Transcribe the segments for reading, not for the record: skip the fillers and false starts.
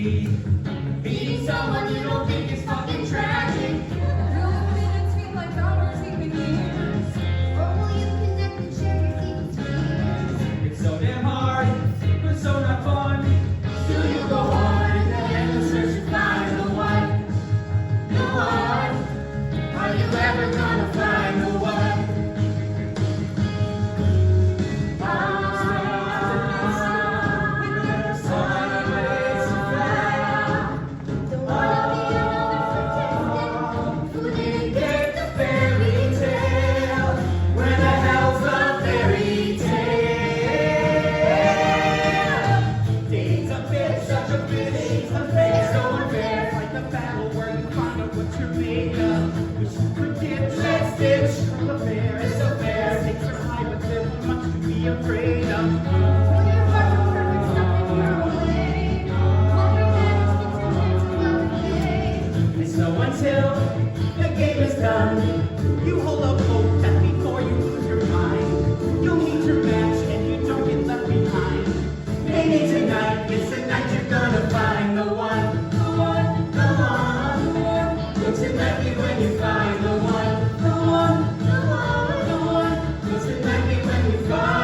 be. Meeting someone you don't think is fucking tragic. Will minutes feel like hours, even years? Or will you connect and share your deepest fears? It's so damn hard, but so not fun. Still you go on in the endless search to find the one. The one. Are you ever gonna find the one? Afraid of. Will your heart be perfect stuff in your own way? Wondering that it's been 2 years without a day. And so until the game is done, you hold up hope that before you lose your mind, you'll meet your match and you don't get left behind. Maybe tonight is the night you're gonna find the one, the one, the one, the one. Looks it might be when you find the one, the one, the one, the one. Looks it might be when you find.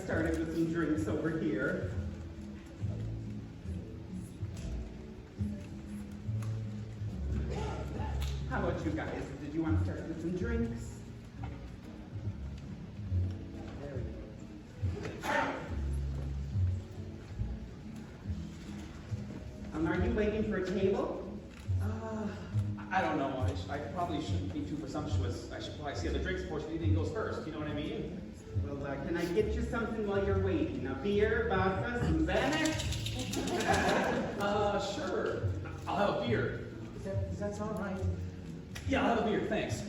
Started with some drinks over here. How about you guys? Did you want to start with some drinks? Are you waiting for a table? I don't know. I probably shouldn't be too presumptuous. I should probably see how the drinks portion of the evening goes first. You know what I mean? Well, can I get you something while you're waiting? A beer, vodka, some Xanax? Sure. I'll have a beer. Does that sound right? Yeah, I'll have a beer, thanks.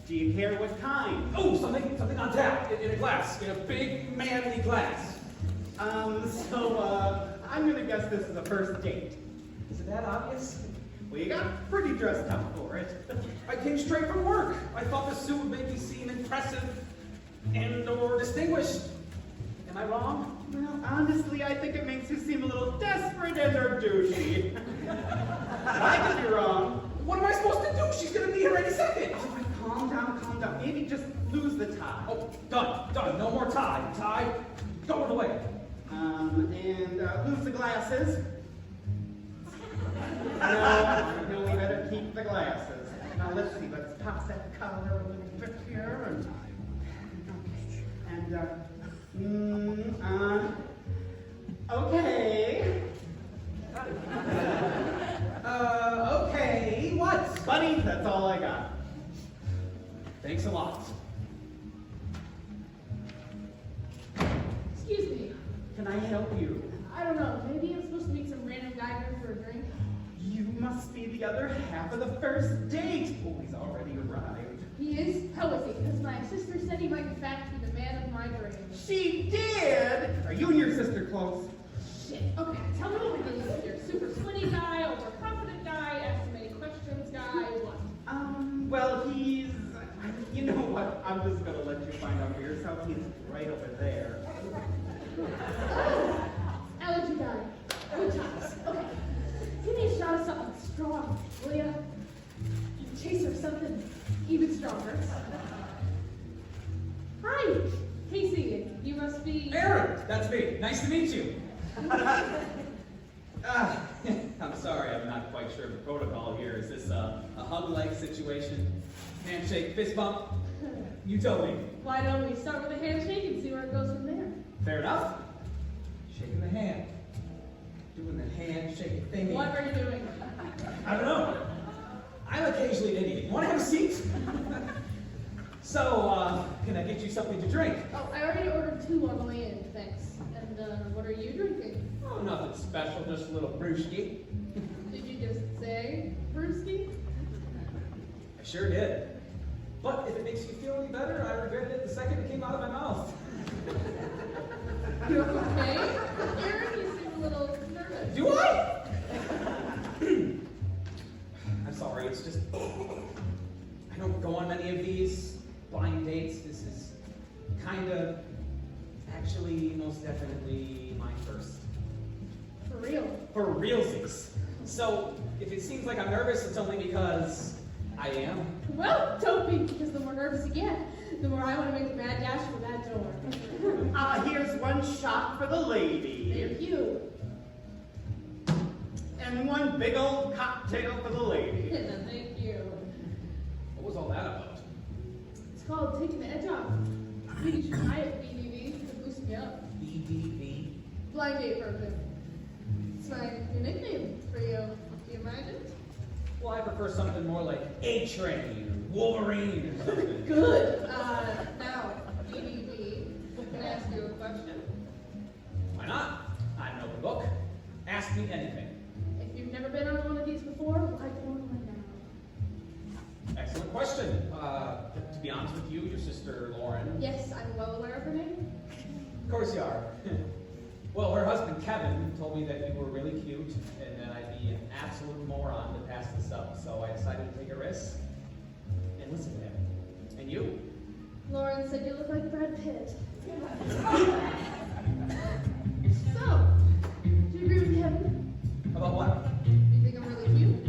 Do you care what kind? Oh, something on tap, in a glass, in a big, manly glass. I'm gonna guess this is a first date. Is it that obvious? Well, you got pretty dressed up for it. I came straight from work. I thought the suit would make me seem impressive and or distinguished. Am I wrong? Well, honestly, I think it makes you seem a little desperate and or douchey. I could be wrong. What am I supposed to do? She's gonna be here any second. All right, calm down. Maybe just lose the tie. Oh, done. No more tie. Tie, go away. And lose the glasses. No, we better keep the glasses. Now let's see, let's toss that collar a little bit here and okay. Okay, what? Buddy, that's all I got. Thanks a lot. Excuse me. Can I help you? I don't know. Maybe I'm supposed to meet some random guy here for a drink. You must be the other half of the first date. Oh, he's already arrived. He is? How is he? Because my sister said he might in fact be the man of my dreams. She did! Are you and your sister close? Shit. Okay, tell me what it is here. Super sweaty guy, overconfident guy, asks too many questions guy, what? Well, he's... You know what? I'm just gonna let you find out for yourself. He's right over there. Allergy guy. Good times. Okay. Give me a shot of something strong, will ya? Chaser of something even stronger. Hi, Casey. You must be... Aaron, that's me. Nice to meet you. I'm sorry, I'm not quite sure of the protocol here. Is this a hug-like situation? Handshake, fist bump? You tell me. Why don't we start with a handshake and see where it goes from there? Fair enough. Shaking the hand. Doing the handshake thingy. What are you doing? I don't know. I'm occasionally an idiot. Want to have a seat? So, can I get you something to drink? Oh, I already ordered 2 on the way in, thanks. And what are you drinking? Oh, nothing special, just a little brewski. Did you just say brewski? I sure did. But if it makes you feel any better, I regretted it the second it came out of my mouth. You okay? Aaron, you seem a little nervous. Do I? I'm sorry, it's just I don't go on many of these blind dates. This is kind of, actually, most definitely my first. For real. For realsies. So, if it seems like I'm nervous, it's only because I am. Well, don't be, because the more nervous you get, the more I want to make a mad dash for that door. Here's one shot for the lady. Thank you. And one big old cocktail for the lady. Thank you. What was all that about? It's called taking the edge off. I think you should try it, BDV, to boost me up. BDV? Blind date program. It's my new nickname for you. Do you mind it? Well, I prefer something more like A-Train, Wolverine, or something. Good. Now, BDV, can I ask you a question? Why not? I'm an open book. Ask me anything. If you've never been on one of these before, why go on one now? Excellent question. To be honest with you, your sister Lauren. Yes, I'm well aware of her name. Of course you are. Well, her husband Kevin told me that you were really cute and that I'd be an absolute moron to pass this up, so I decided to take a risk and listen to him. And you? Lauren said you look like Brad Pitt. So, do you agree with Kevin? About what? You think I'm really cute?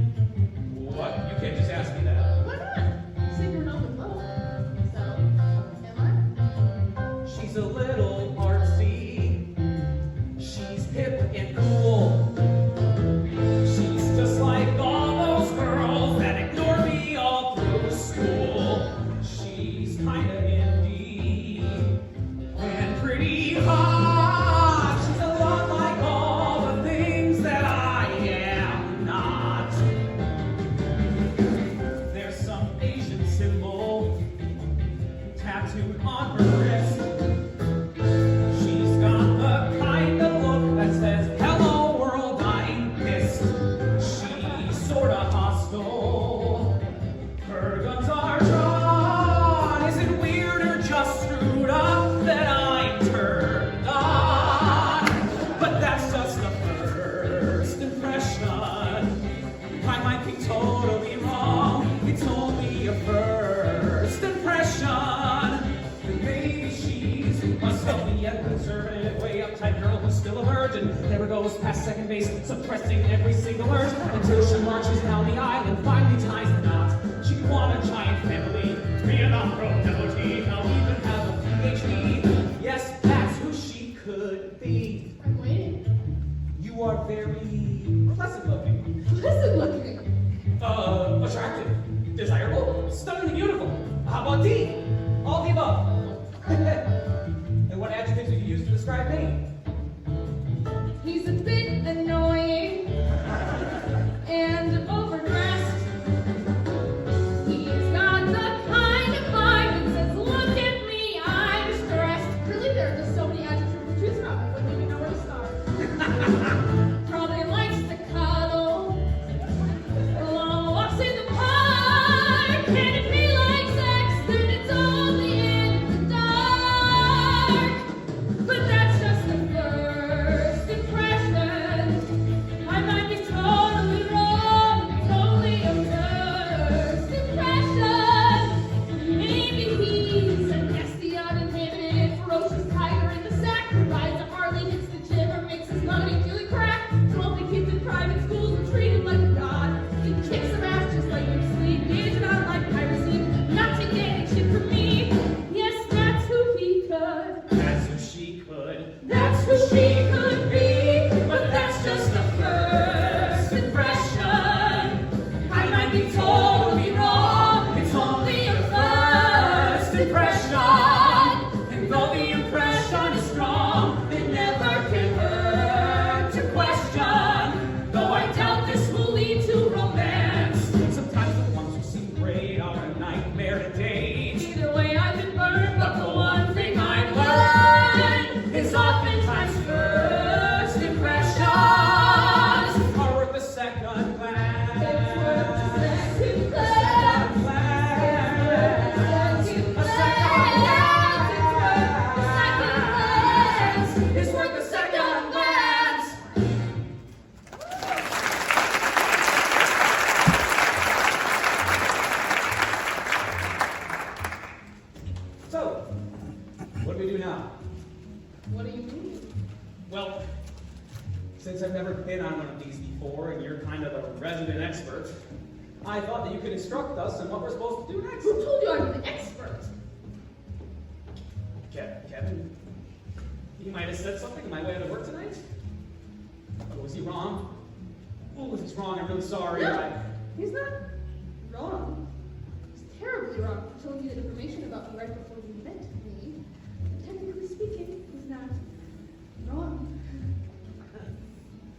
What? You can't just ask me that. Why not? You said you're an open book. So, am I? She's a little artsy. She's hip and cool. She's just like all those girls that ignore me all through school. She's kinda indie and pretty hot. She's a lot like all the things that I am not. There's some Asian symbol tattooed on her wrist. She's got the kind of look that says, "Hello world, I'm pissed." She's sorta hostile. Her guns are drawn. Is it weird or just screwed up that I'm turned on? But that's just the first impression. I might be totally wrong. It's only a first impression. Maybe she's a stealthy and conservative, way uptight girl who's still a virgin. Never goes past second base, suppressing every single urge until she marches down the aisle and finally ties the knot. She'd want a giant family, be an opera devotee, I'll even have a PhD. Yes, that's who she could be. I'm waiting. You are very pleasant looking. Pleasant looking. Attractive, desirable, stunningly beautiful. How about D? All the above. And what adjectives would you use to describe me? He's a bit annoying and overdressed. He's got the kind of mind that says, "Look at me, I'm stressed." Really, there are just so many adjectives to choose from. I wouldn't even know where to start. Probably likes to cuddle. Long walks in the park. And if he likes sex, then it's only in the dark. But that's just the first impression. I might be totally wrong. It's only a first impression. Maybe he's a nasty, uninhibited, ferocious tiger in the sack who rides a Harley, hits the gym, or makes his money doing crack. To all the kids in private schools and treat him like a god. He kicks some ass just like Luke Sleep. Days it out like piracy. Not taking any shit from me. Yes, that's who he could. That's who she could. That's who she could be. But that's just the first impression. I might be totally wrong. It's only a first impression. And though the impression is strong, it never can hurt to question. Though I doubt this will lead to romance. Sometimes the ones who seem great are a nightmare to date. Either way, I've been burned, but the one thing I've learned is oftentimes first impressions Are worth a second glance. It's worth a second glance. I've never been on one of these before, and you're kind of a resident expert, I thought that you could instruct us on what we're supposed to do next. Who told you I'm an expert? Kevin, he might have said something on my way to work tonight. Oh, was he wrong? Oh, if he's wrong, I'm really sorry. No, he's not wrong. He's terribly wrong for telling you the information about me right before you met me. Technically speaking, he's not wrong.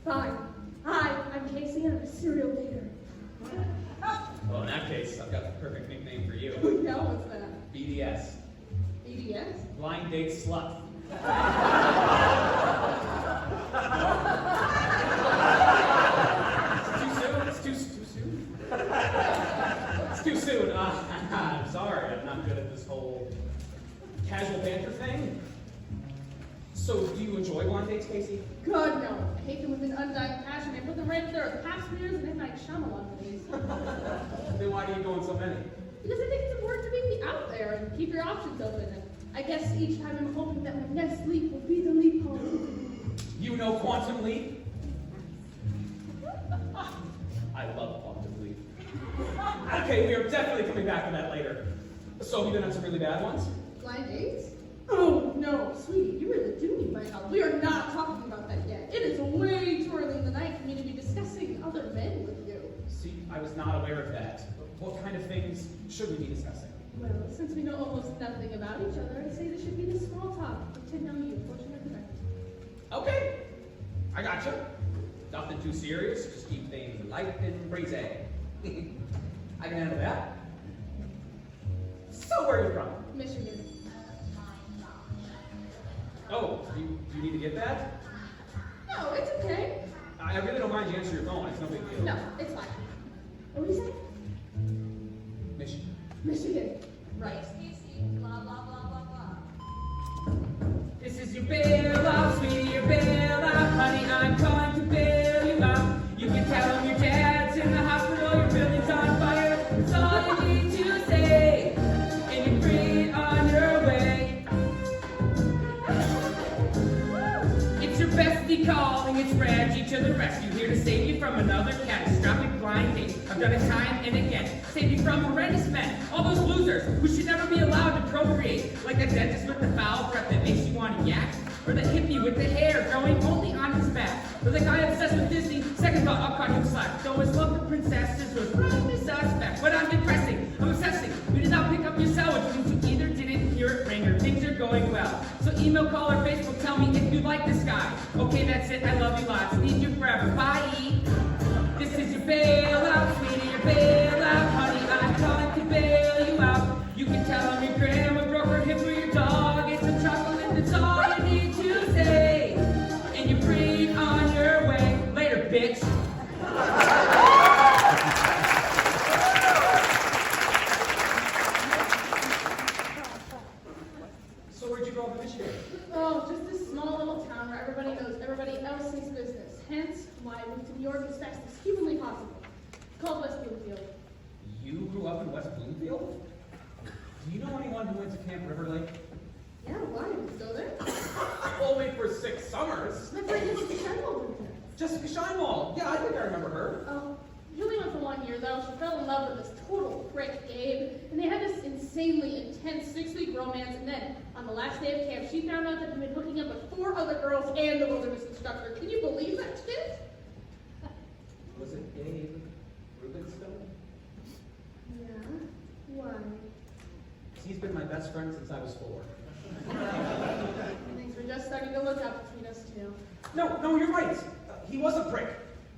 Fine. Hi, I'm Casey and I'm a serial dater. Well, in that case, I've got the perfect nickname for you. Now what's that? BDS. BDS? Blind Date Slut. It's too soon? It's too soon. I'm sorry, I'm not good at this whole casual banter thing. So, do you enjoy blind dates, Casey? God, no. I hate them with an undying passion. I put them right there at pap smears and M. Night Shyamalan movies. Then why do you go on so many? Because I think it's important to be out there and keep your options open. And I guess each time I'm hoping that my next leap will be the leap home. You know Quantum Leap? I love Quantum Leap. Okay, we are definitely coming back to that later. So, have you been on some really bad ones? Blind dates? Oh, no, sweetie, you really do need my help. We are not talking about that yet. It is way too early in the night for me to be discussing other men with you. See, I was not aware of that. What kind of things should we be discussing? Well, since we know almost nothing about each other, I'd say this should be the small talk. Get to know you, portion of the night. Okay, I gotcha. Nothing too serious, just keep things light and breezy. I can handle that. So, where are you from? Michigan. Oh, do you need to get that? No, it's okay. I really don't mind you answer your phone, it's no big deal. No, it's fine. What did you say? Michigan. Michigan. Right. This is your bailout, sweetie, your bailout. Honey, I'm calling to bail you out. You can tell him your dad's in the hospital, your building's on fire. That's all you need to say, and you're free on your way. It's your bestie calling, it's Reggie to the rescue, here to save you from another catastrophic blind date. I've done it time and again, save you from horrendous men, all those losers who should never be allowed to procreate, like the dentist with the foul breath that makes you want to yak, or the hippie with the hair growing only on his back, or the guy obsessed with Disney. Second thought, I'll cut him slack. Though his love for princesses was probably suspect, but I'm depressing, I'm obsessing. You did not pick up your cell, which means you either didn't hear it ring or things are going well. So email, call, or Facebook, tell me if you like this guy. Okay, that's it. I love you lots. Need you forever. Bye. This is your bailout, sweetie, your bailout. Honey, I'm calling to bail you out. You can tell him your grandma broke her hip for your dog. It's a chocolate, that's all you need to say. And you're free on your way. Later, bitch. So where'd you grow up in Michigan? Oh, just this small little town where everybody knows everybody else's business. Hence, why I moved to New York as fast as humanly possible. It's called West Bloomfield. You grew up in West Bloomfield? Do you know anyone who went to Camp River Lake? Yeah, why? Did you go there? Only for 6 summers. My friend Jessica Scheinwald went there. Jessica Scheinwald. Yeah, I think I remember her. Oh, she only went for 1 year though. She fell in love with this total prick, Gabe, and they had this insanely intense 6-week romance. And then on the last day of camp, she found out that he'd been hooking up with 4 other girls and the wilderness instructor. Can you believe that shit? Was it Gabe Rubenstone? Yeah. Why? He's been my best friend since I was 4. Things were just starting to look up between us two. No, you're right. He was a prick.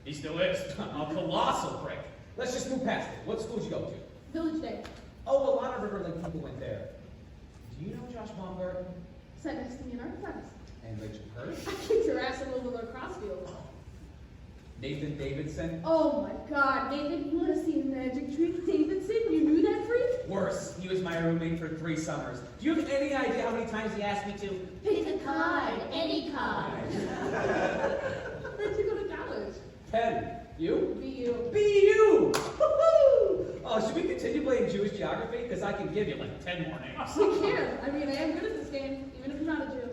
He still is. A colossal prick. Let's just move past it. What school did you go to? Village Day. Oh, a lot of River Lake people went there. Do you know Josh Baumgarten? Sat next to me in art class. And Rachel Hurd? I kicked your ass in the lacrosse field. Nathan Davidson? Oh my god, Nathan, you want to see a magic trick, Davidson? You knew that freak? Worse, he was my roommate for 3 summers. Do you have any idea how many times he asked me to? Pick a card, any card. Where'd you go to college? Penn. You? BU. BU! Woohoo! Oh, should we continue playing Jewish geography? Because I can give you like 10 more names. We can. I mean, I am good at this game, even if I'm not a Jew.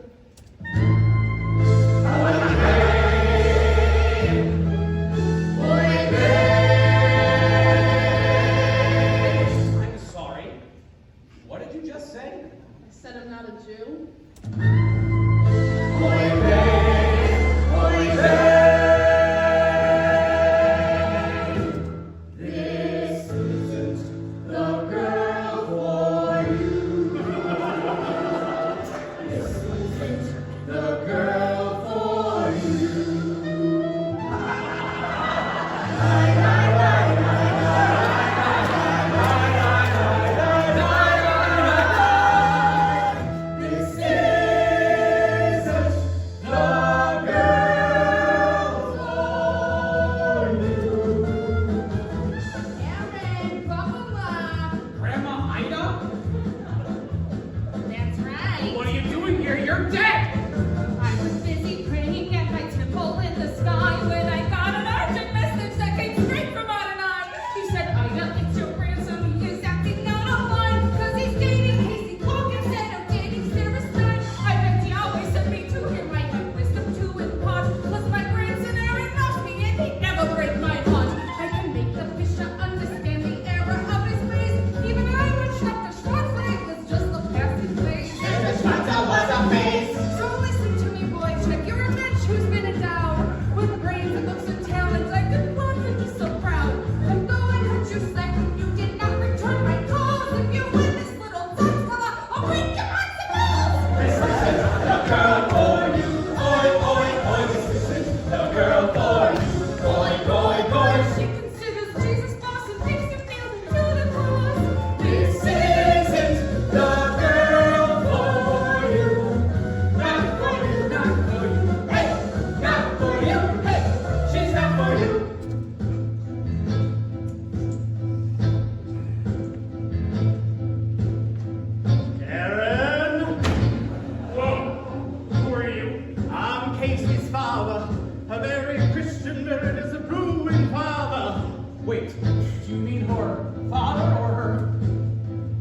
you mean her father or her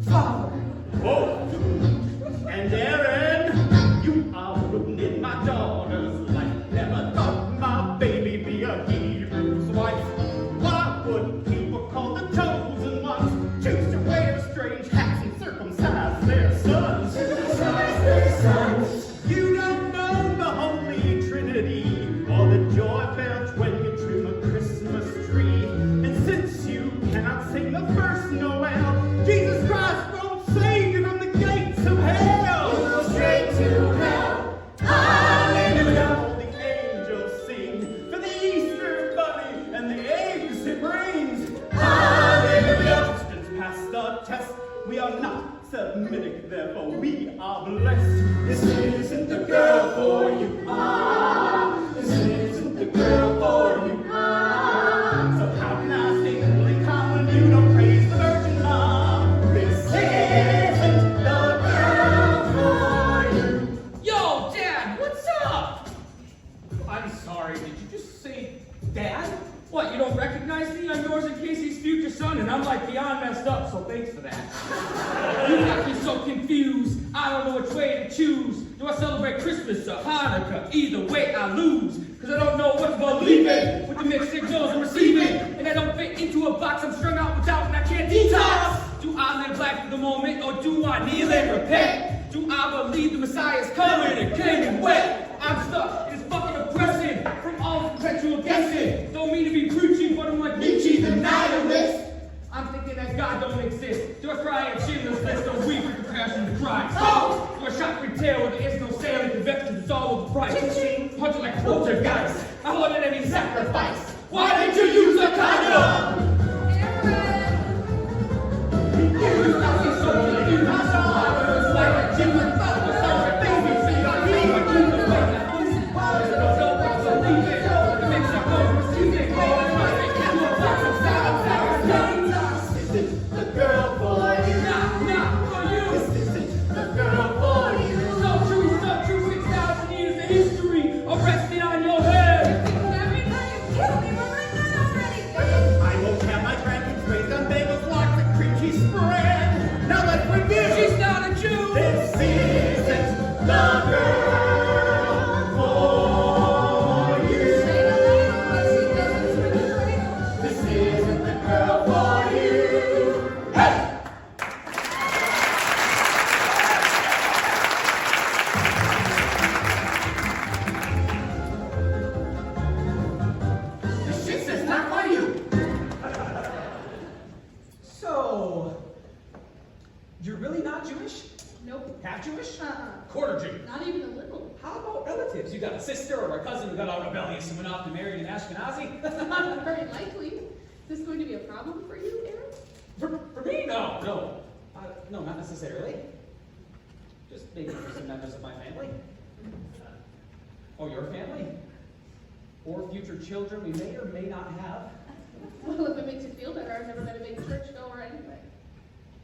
father? Both. And Aaron, you are ruining my daughter's life. Never thought my baby be a Hebrew's wife. Why would people call the chosen ones choose to wear strange hats and circumcise their sons? You don't know the Holy Trinity or the joy felt when you trim a Christmas tree. And since you cannot sing the first Noel, Jesus Christ won't save you from the gates of hell. You go straight to hell. Hallelujah. All the angels sing for the Easter bunny and the eggs it brings. Hallelujah. Christians pass the test. We are not Semitic, therefore we are blessed. This isn't the girl for you. This isn't the girl for you. So how can I sing Holy Common when you don't praise the Virgin Mom? This isn't the girl for you. Yo, Dad, what's up? I'm sorry, did you just say Dad? What, you don't recognize me? I'm yours and Casey's future son, and I'm like beyond messed up, so thanks for that. You got me so confused, I don't know which way to choose. Do I celebrate Christmas or Hanukkah? Either way I lose, cause I don't know what to believe in. With the mixed signals I'm receiving, and I don't fit into a box I'm strung out without and I can't detox. Do I live life for the moment, or do I kneel and repent? Do I believe the Messiah's coming and came and went? I'm stuck, it's fucking oppressing from all perpetual guessing. Don't mean to be preaching, but I'm like Nietzsche the nihilist. I'm thinking that God don't exist. Do I cry at Schindler's List or weep with compassion to Christ? Oh! Do I shock retail where there is no sale and convection is all overpriced? Punch like poltergeist. I wanted any sacrifice. Why did you use a condom? You got me so confused. I saw it was like a Jimmy Butler song. Baby, see, I need to keep the way that was. There's no way to leave it. It makes you go receiving. Oh, I'm trying to get you a box of sour. This isn't the girl for you. Not for you. This isn't the girl for you. So true, 6,000 years of history arrested on your head. Every time you kill me, but right now I'm ready. I won't have my grandkids raised on bagels, lots of cream cheese spread. Now let's review. She's not a Jew. This isn't the girl for you. Say no name, but she doesn't swing the cradle. This isn't the girl for you. Hey! This shit says not for you. So, you're really not Jewish? Nope. Half Jewish? Uh-uh. Quarter Jew. Not even a little. How about relatives? You got a sister or a cousin who got all rebellious and went off to marry an Ashkenazi? Very likely. Is this going to be a problem for you, Aaron? For me? No. No, not necessarily. Just maybe for some members of my family. Or your family. Or future children we may or may not have. Well, if it makes you feel better, I've never been a big churchgoer anyway.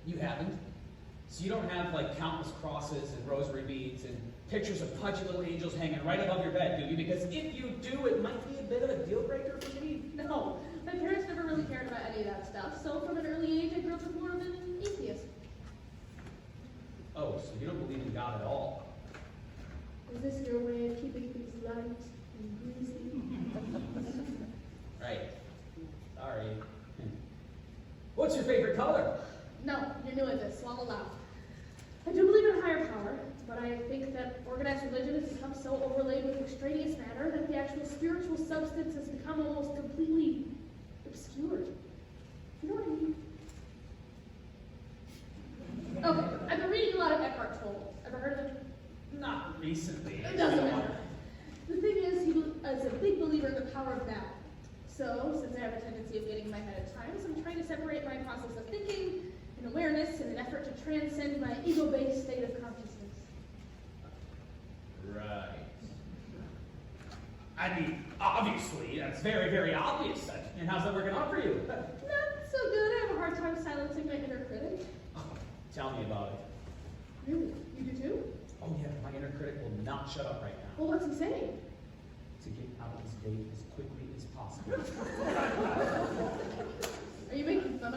You haven't. So you don't have like countless crosses and rosary beads and pictures of pudgy little angels hanging right above your bed, do you? Because if you do, it might be a bit of a deal breaker for me. No, my parents never really cared about any of that stuff, so from an early age I grew up with more of an atheist. Oh, so you don't believe in God at all? Is this your way of keeping things light and breezy? Right. Sorry. What's your favorite color? No, you're new at this, swallow loud. I do believe in a higher power, but I think that organized religion has become so overlaid with extraneous matter that the actual spiritual substance has become almost completely obscured. You know what I mean? Okay, I've been reading a lot of Eckhart Tolle. Ever heard of him? Not recently. It doesn't matter. The thing is, he is a big believer in the power of now. So, since I have a tendency of getting in my head at times, I'm trying to separate my process of thinking and awareness in an effort to transcend my ego-based state of consciousness. Right. I mean, obviously, that's very, very obvious. And how's that working out for you? Not so good. I have a hard time silencing my inner critic. Oh, tell me about it. Really? You do too? Oh yeah, my inner critic will not shut up right now. Well, what's he saying? To get out of this date as quickly as possible. Are you making fun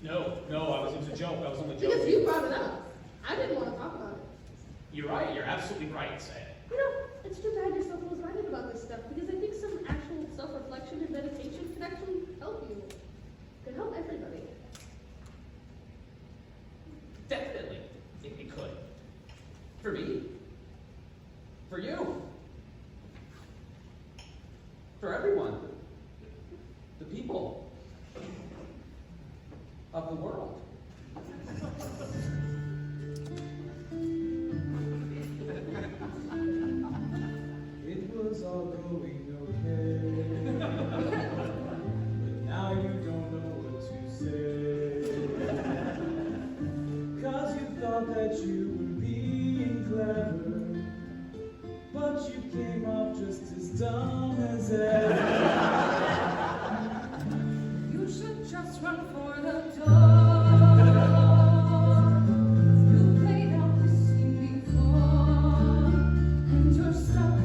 No, it was a joke. I was only Because joking. you brought it up. I didn't want to talk about it. You're right. You're absolutely right, Say. You know, it's too bad you're so close-minded about this stuff because I think some actual self-reflection and meditation could actually help you. Could help everybody. Definitely, it could. For me. For you. For everyone. The people. Of the world. It was all going okay, but now you don't know what to say. 'Cause you thought that you were being clever, but you came off just as dumb as ever. You should just run for the door. You played out this scene before, and you're stuck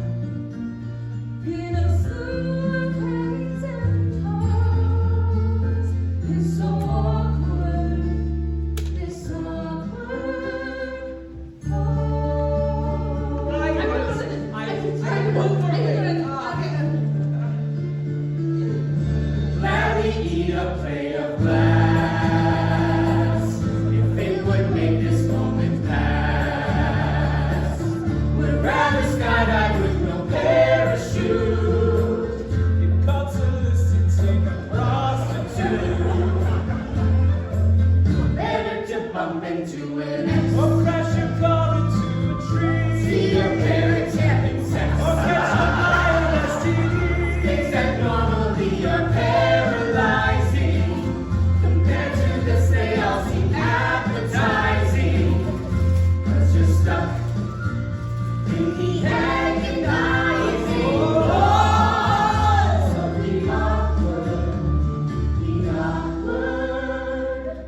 in a suitcase and toys. It's so awkward, this awkward. Oh. I'm gonna listen. I I'm Larry, eat a plate of glass. If it would make this moment pass, would rather skydive with no parachute. It cuts a list to take a prostitute, Better to bump into an ex, or crash your car into a tree, see your parents having sex, or catch an ILSD. things that normally are paralyzing. Compared to this, they all seem appetizing. 'Cause you're stuck in the agonizing walls of the awkward, the awkward.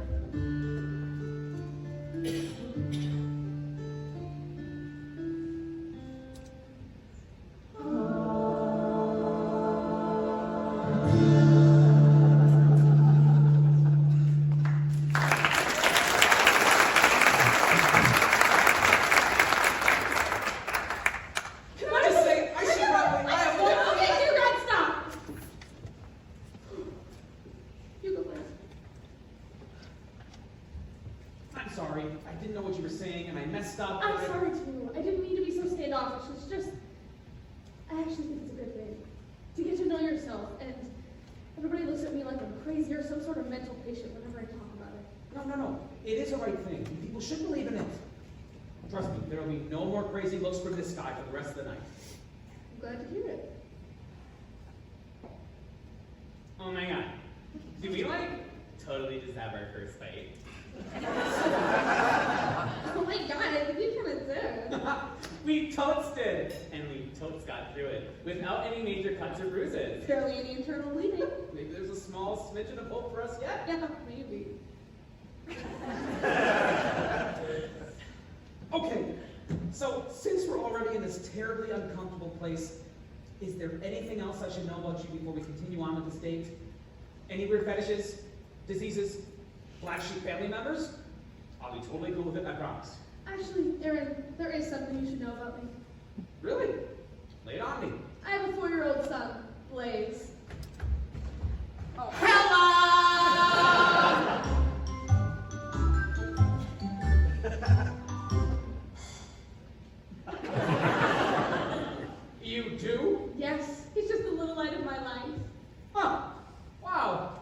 Can I just say, I should probably. Okay, you guys stop. You go first. I'm sorry. I didn't know what you were saying, and I messed up. I'm sorry too. I didn't mean to be so standoffish. It's just, I actually think it's a good thing to get to know yourself. And everybody looks at me like I'm crazy or some sort of mental patient whenever I talk about it. No. It is the right thing. People should believe in it. Trust me, there will be no more crazy looks from this guy for the rest of the night. I'm glad to hear it. Oh my god. Do we totally just have our first fight? Oh my god, I think you kind of did. We totes did, and we totes got through it without any major cuts or bruises. Barely any internal bleeding. Maybe there's a small smidgen of hope for us yet. Yeah, maybe. Okay, so since we're already in this terribly uncomfortable place, is there anything else I should know about you before we continue on with this date? Any weird fetishes, diseases, black sheep family members? I'll be totally cool with it, I promise. Actually, Aaron, there is something you should know about me. Really? Lay it on me. I have a 4-year-old son, Blaze. You do? Yes, he's just a little light of my life. Huh. Wow.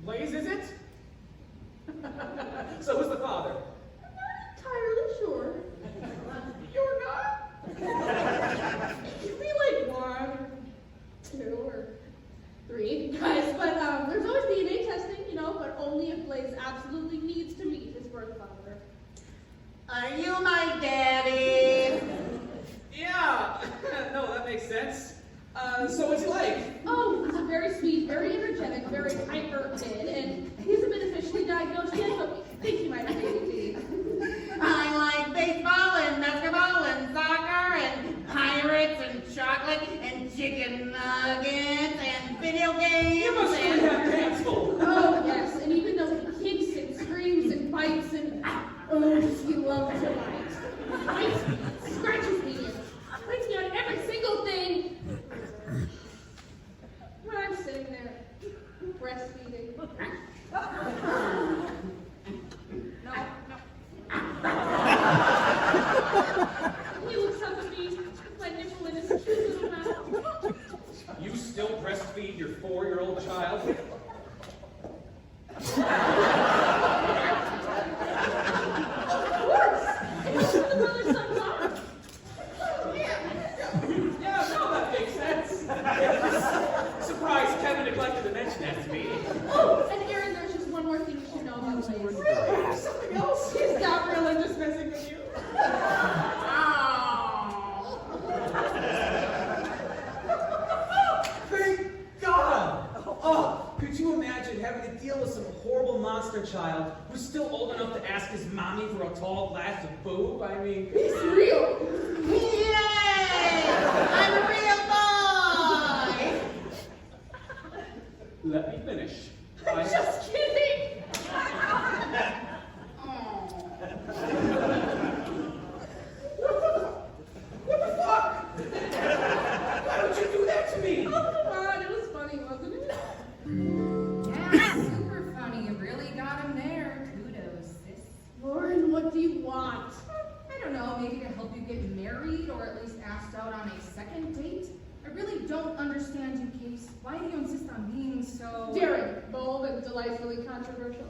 Blaze, is it? So who's the father? I'm not entirely sure. You're not? Could be like 1 or 2 or 3 guys, but there's always DNA testing, but only if Blaze absolutely needs to meet his birth father. Are you my daddy? Yeah. No, that makes sense. So what's he like? Oh, he's a very sweet, very energetic, very hyper kid, and he hasn't been officially diagnosed yet, but we think he might have ADD. I like baseball and basketball and soccer and pirates and chocolate and chicken nuggets and video games. You must really and have hands full. Oh, yes, and even though he kicks having to deal with some horrible monster child who's still old enough to ask his mommy for a tall glass of boob. I mean, He's real. Yay! I'm a real boy! let me finish. Just kidding. What the fuck? Why would you do that to me? Oh, come on. It was funny, wasn't it? Yeah, super funny. You really got him there. Kudos, sis. Lauren, what do you want? I don't know, maybe to help you get married or at least asked out on a second date? I really don't understand you, Case. Why do you insist on being so... Daring, bold, and delightfully controversial.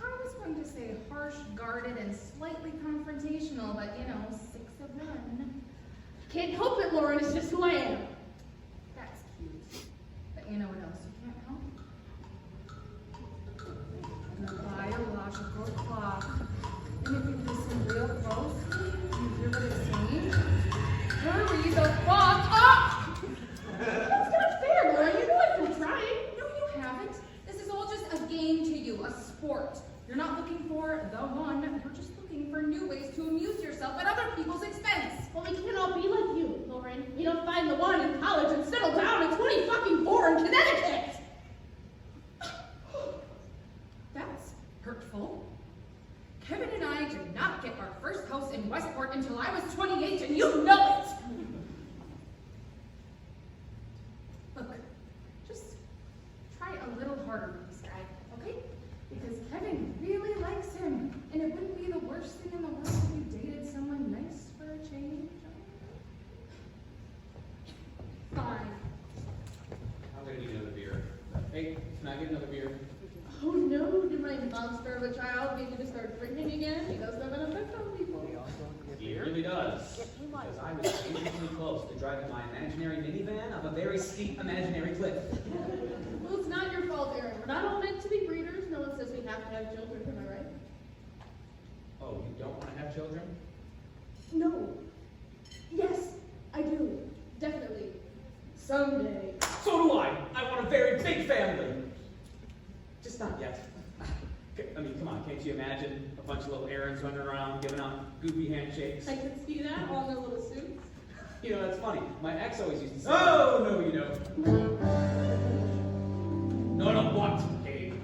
I was going to say harsh, guarded, and slightly confrontational, but you know, 6 of 1. Can't help it, Lauren. It's just who I am. That's cute. But you know what else you can't help? An biological clock. And if you listen real close, you hear what it's saying? Hurry the fuck up! That's not fair, Lauren. You know I've been trying. No, you haven't. This is all just a game to you, a sport. You're not looking for the one. You're just looking for new ways to amuse yourself at other people's expense. Well, we can't all be like you, Lauren. We don't find the one in college and settle down at 20-fucking-4 in Connecticut. That's hurtful. Kevin and I did not get our first house in Westport until I was 28, and you know it! Look, just try a little harder with this guy, okay? Because Kevin really likes him, and it wouldn't be the worst thing in the world if you dated someone nice for a change. Fine. I'm gonna need another beer. Hey, can I get another beer? Oh no, did my monster of a child need me to start drinking again? He does have an effect on people. He really does. Because I was dangerously close to driving my imaginary minivan up a very steep imaginary cliff. Well, it's not your fault, Aaron. We're not all meant to be breeders. No one says we have to have children, am I right? Oh, you don't want to have children? No. Yes, I do. Definitely. Someday. So do I. I want a very big family. Just not yet. I mean, come on, can't you imagine a bunch of little Aarons running around giving out goofy handshakes? I can see that, all in their little suits. You know, that's funny. My ex always used to say, "Oh, no, you don't." No, what, Gabe?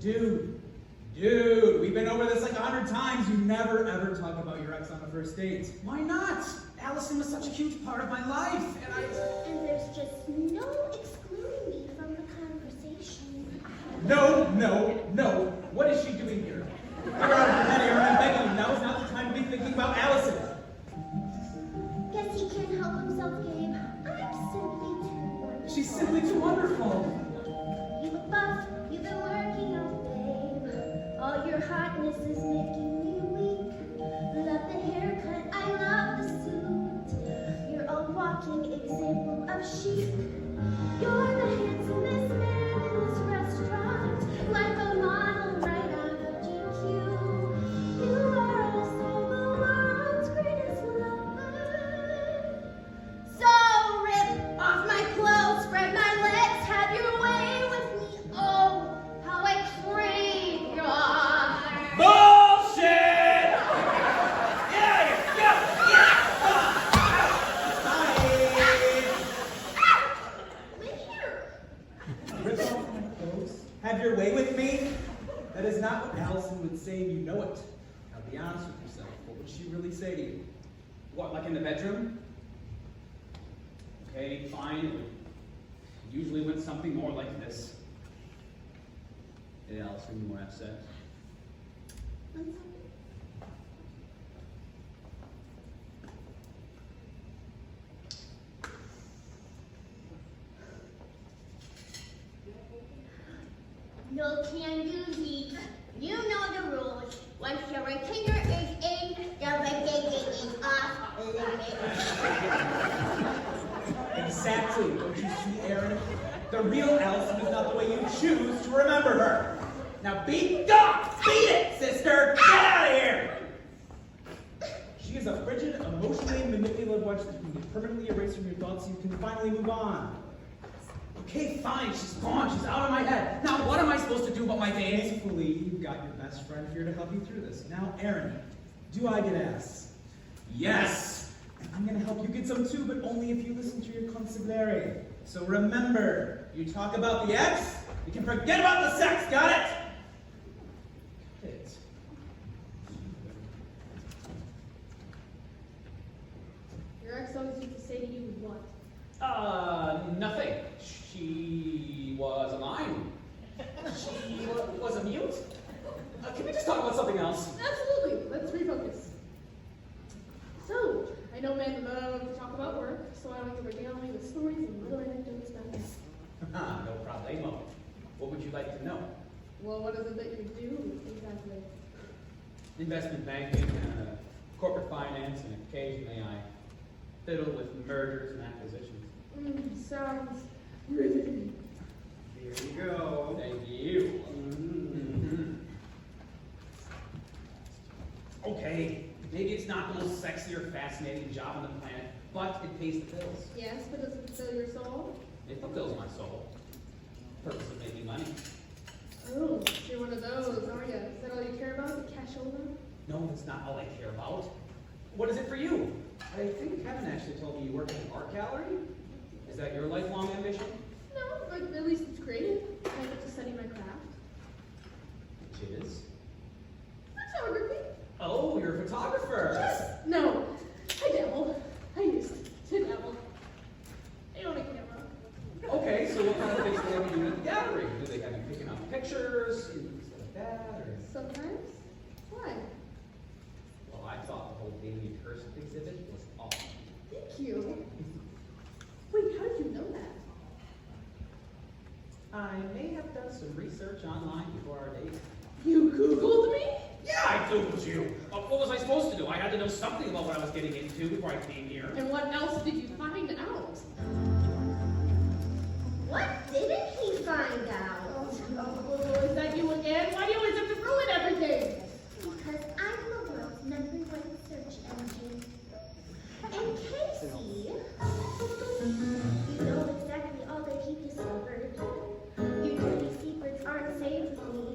Dude, we've been over this like 100 times. You never ever talk about your ex on a first date. Why not? Allison was such a huge part of my life, and And there's just no excluding me from the conversation. No. What is she doing here? Get her out of your head, Aaron. I'm begging you. Now is not the time to be thinking about Allison. Guess he can't help himself, Gabe. I'm simply too wonderful. She's simply too wonderful. You look buff, you've been working out, babe. All your hotness is making me weak. Love the haircut, I love the suit. You're a walking example of chic. You're the handsomest man in this restaurant, like a model right out of GQ. You are also the world's greatest lover. So rip off my clothes, spread my legs, have your way with me. Oh, how I crave your eyes. bullshit! Wait here. Rip off my clothes. Have your way with me. That is not what Allison would say, and you know it. Now be honest with yourself. What would she really say to you? What, like in the bedroom? Okay, fine. It usually went something more like this. Hey, Allison, you want to have sex? No can-do, Zeke. You know the rules. Once your retainer is in, the retainer is off limits. Exactly. Don't you see, Aaron? The real Allison is not the way you choose to remember her. Now beat gone! Beat it, sister! Get out of here! She is a frigid, emotionally manipulative wench that you can permanently erase from your thoughts so you can finally move on. Okay, fine, she's gone. She's out of my head. Now what am I supposed to do about my days? Thankfully, you've got your best friend here to help you through this. Now, Aaron, do I get asked? Yes. And I'm gonna help you get some too, but only if you listen to your consigliere. So remember, you talk about the ex, you can forget about the sex, got it? Good. Your ex always used to say to you what? Nothing. She was a mime. She was a mute. Can we just talk about something else? Absolutely. Let's refocus. So, I know men love to talk about work, so I want to regale you with stories and little anecdotes about this. No problemo. What would you like to know? Well, what is it that you do exactly? Investment banking, corporate finance, and occasionally I fiddle with mergers and acquisitions. Sounds riveting. Here you go. Thank you. Okay, maybe it's not the most sexy or fascinating job on the planet, but it pays the bills. Yes, but does it fulfill your soul? It fulfills my soul. Purpose of making money. Oh, you're one of those, aren't you? Is that all you care about, the cash over? No, that's not all I care about. What is it for you? I think Kevin actually told me you work at an art gallery. Is that your lifelong ambition? No, but at least it's creative. I get to study my craft. Which is? Photography. Oh, you're a photographer. Yes. No, I dabble. I used to dabble. I own a camera. Okay, so what kind of things do they have you doing at the gallery? Do they have you picking up pictures, things like that, or? Sometimes. Why? Well, I thought the whole Damien Hirst exhibit was awesome. Thank you. Wait, how did you know that? I may have done some research online before our date. You Googled me? Yeah, I Googled you. What was I supposed to do? I had to know something about what I was getting into before I came here. And what else did you find out? What didn't he find out? Oh, is that you again? Why do you always have to ruin everything? Because I'm the world's #1 search engine. And Casey, you know exactly all that he discovered. Your dirty secrets aren't safe with me.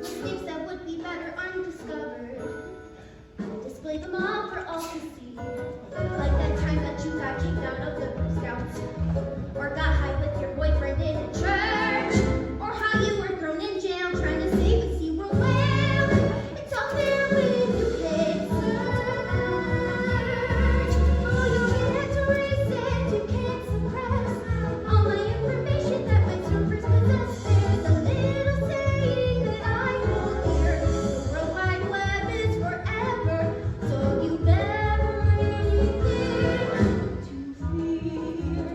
Mistakes that would be better undiscovered. I display them all for all to see. Like that time that you got kicked out of the Girl Scouts. Or got high with your boyfriend in a church. Or how you were thrown in jail trying to save a SeaWorld whale. It's all there when you hit search. All your answers and you can't suppress. All my information that my servers possess. There's a little saying that I will hear. The World Wide Web is forever. So you never anything to fear.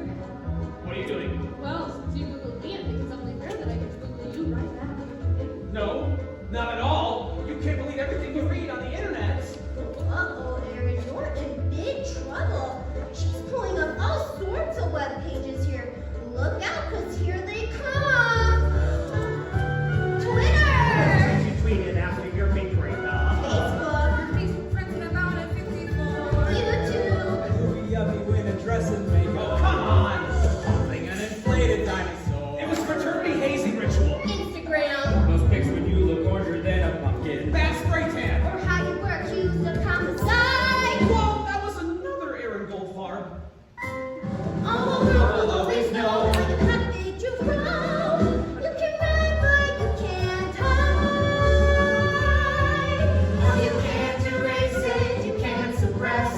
What are you doing? Well, since you Googled me, I think it's only fair that I get to Google you right back. No, not at all. You can't believe everything you read on the internet. Uh-oh, Aaron, you're in big trouble. She's pulling up all sorts of web pages here. Look out, because here they come. Twitter! You tweeted after your big breakup. Facebook, Facebook friends about it, 54. YouTube. Ooh, yummy win a dress and makeup. Oh, come on. Something, an inflated dinosaur. It was fraternity hazing ritual. Instagram, Those pics when you look oranger than a pumpkin. Bad spray tan. or how you were accused of homicide. Whoa, that was another Aaron Goldfarb. All the world will always know how you have made you grow. You can run, but you can't hide. All you can't erase it, you can't suppress.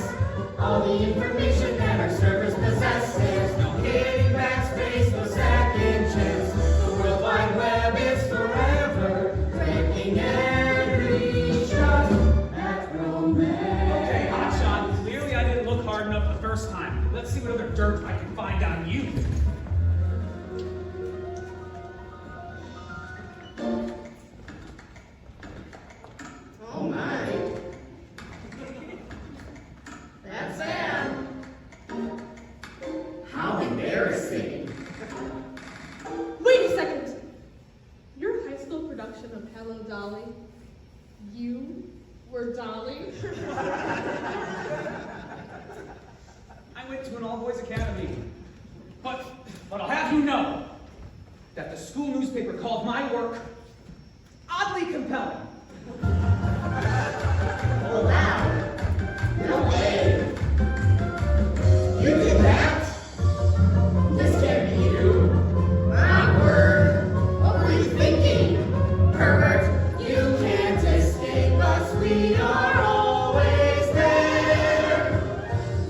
All the information that our servers possess. There's no hitting backspace, no second chance. The World Wide Web is forever, ranking every shot at romance. Okay, Hotshot, clearly I didn't look hard enough the first time. Let's see what other dirt I can find on you. Oh my. That's Sam. How embarrassing. Wait a second. Your high school production of Hello Dolly, you were Dolly? I went to an all-boys academy. But But I'll have you know that the school newspaper called my work oddly compelling. Oh, wow. No way. You did that? This can't be you. My word. What were you thinking? Pervert, you can't escape us. We are always there.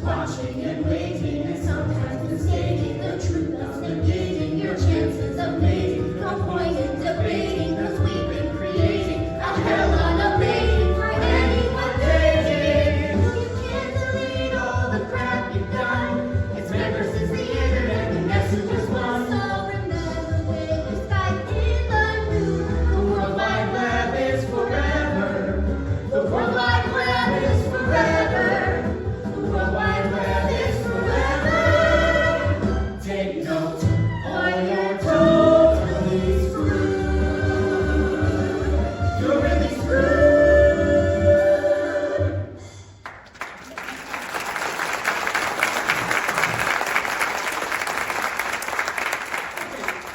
Watching and waiting and sometimes mistaking the truth of negating your chances of making. No point in debating, cause we've been creating a hell on a making for anyone dating. You can't delete all the crap you've done. It's members since the internet, and guess who was one? So remember when you Skype in the news, the World Wide Web is forever. The World Wide Web is forever. The World Wide Web is forever. Take note, or you're totally screwed. You're really screwed.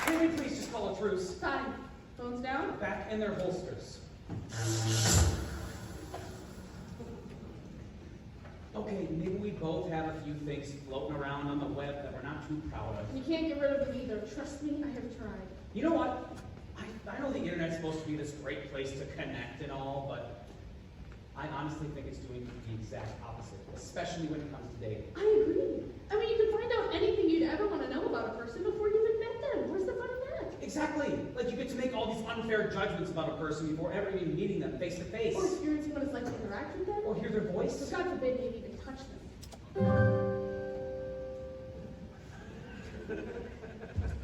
Can we please just call a truce? Time. Phones down? Back in their holsters. Okay, maybe we both have a few things floating around on the web that we're not too proud of. You can't get rid of them either. Trust me, I have tried. You know what? I know the internet's supposed to be this great place to connect and all, but I honestly think it's doing the exact opposite, especially when it comes to dating. I agree. I mean, you can find out anything you'd ever want to know about a person before you even met them. Where's the fun in that? Exactly. Like you get to make all these unfair judgments about a person before ever even meeting them face to face. Or experiencing what it's like to interact with them. Or hear their voice. So God forbid you even touch them.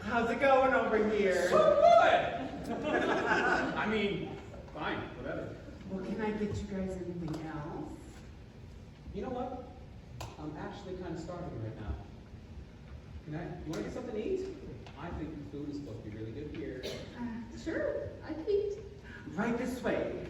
How's it going over here? So good! I mean, fine, whatever. Well, can I get you guys anything else? You know what? I'm actually kind of starving right now. You want to get something to eat? I think the food is supposed to be really good here. Sure, I can eat. Right this way.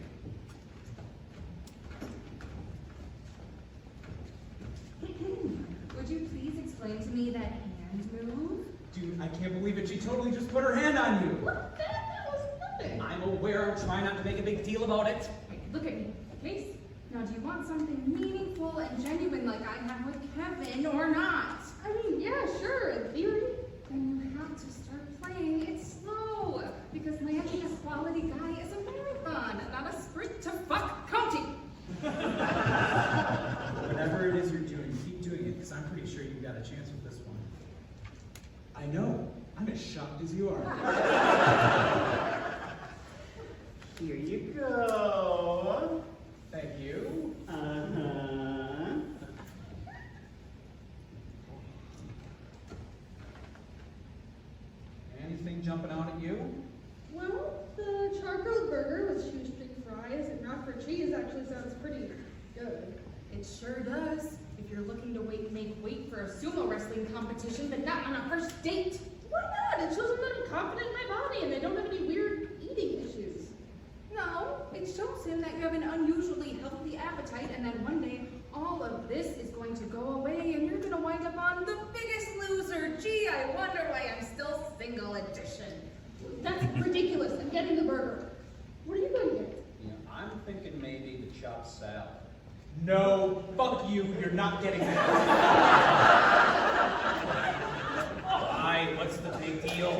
Would you please explain to me that hand move? Dude, I can't believe it. She totally just put her hand on you. What? That was nothing. I'm aware. I'm trying not to make a big deal about it. Wait, look at me, Case. Now, do you want something meaningful and genuine like I have with Kevin or not? I mean, yeah, sure, in theory. Then you have to start playing it slow, because landing a quality guy is a marathon, not a sprint to fuck county. Whatever it is you're doing, keep doing it, because I'm pretty sure you've got a chance with this one. I know. I'm as shocked as you are. Here you go. Thank you. Uh-huh. Anything jumping out at you? Well, the charcoal burger with shoestring fries and Rockford cheese actually sounds pretty good. It sure does. If you're looking to make weight for a sumo wrestling competition, but not on a first date. Why not? It shows that I'm confident in my body and I don't have any weird eating issues. No, it shows him that you have an unusually healthy appetite, and then one day all of this is going to go away, and you're going to wind up on The Biggest Loser. Gee, I wonder why I'm still single edition. That's ridiculous. I'm getting the burger. What are you going to get? Yeah, I'm thinking maybe the chopped salad. No, fuck you. You're not getting that. Why? What's the big deal?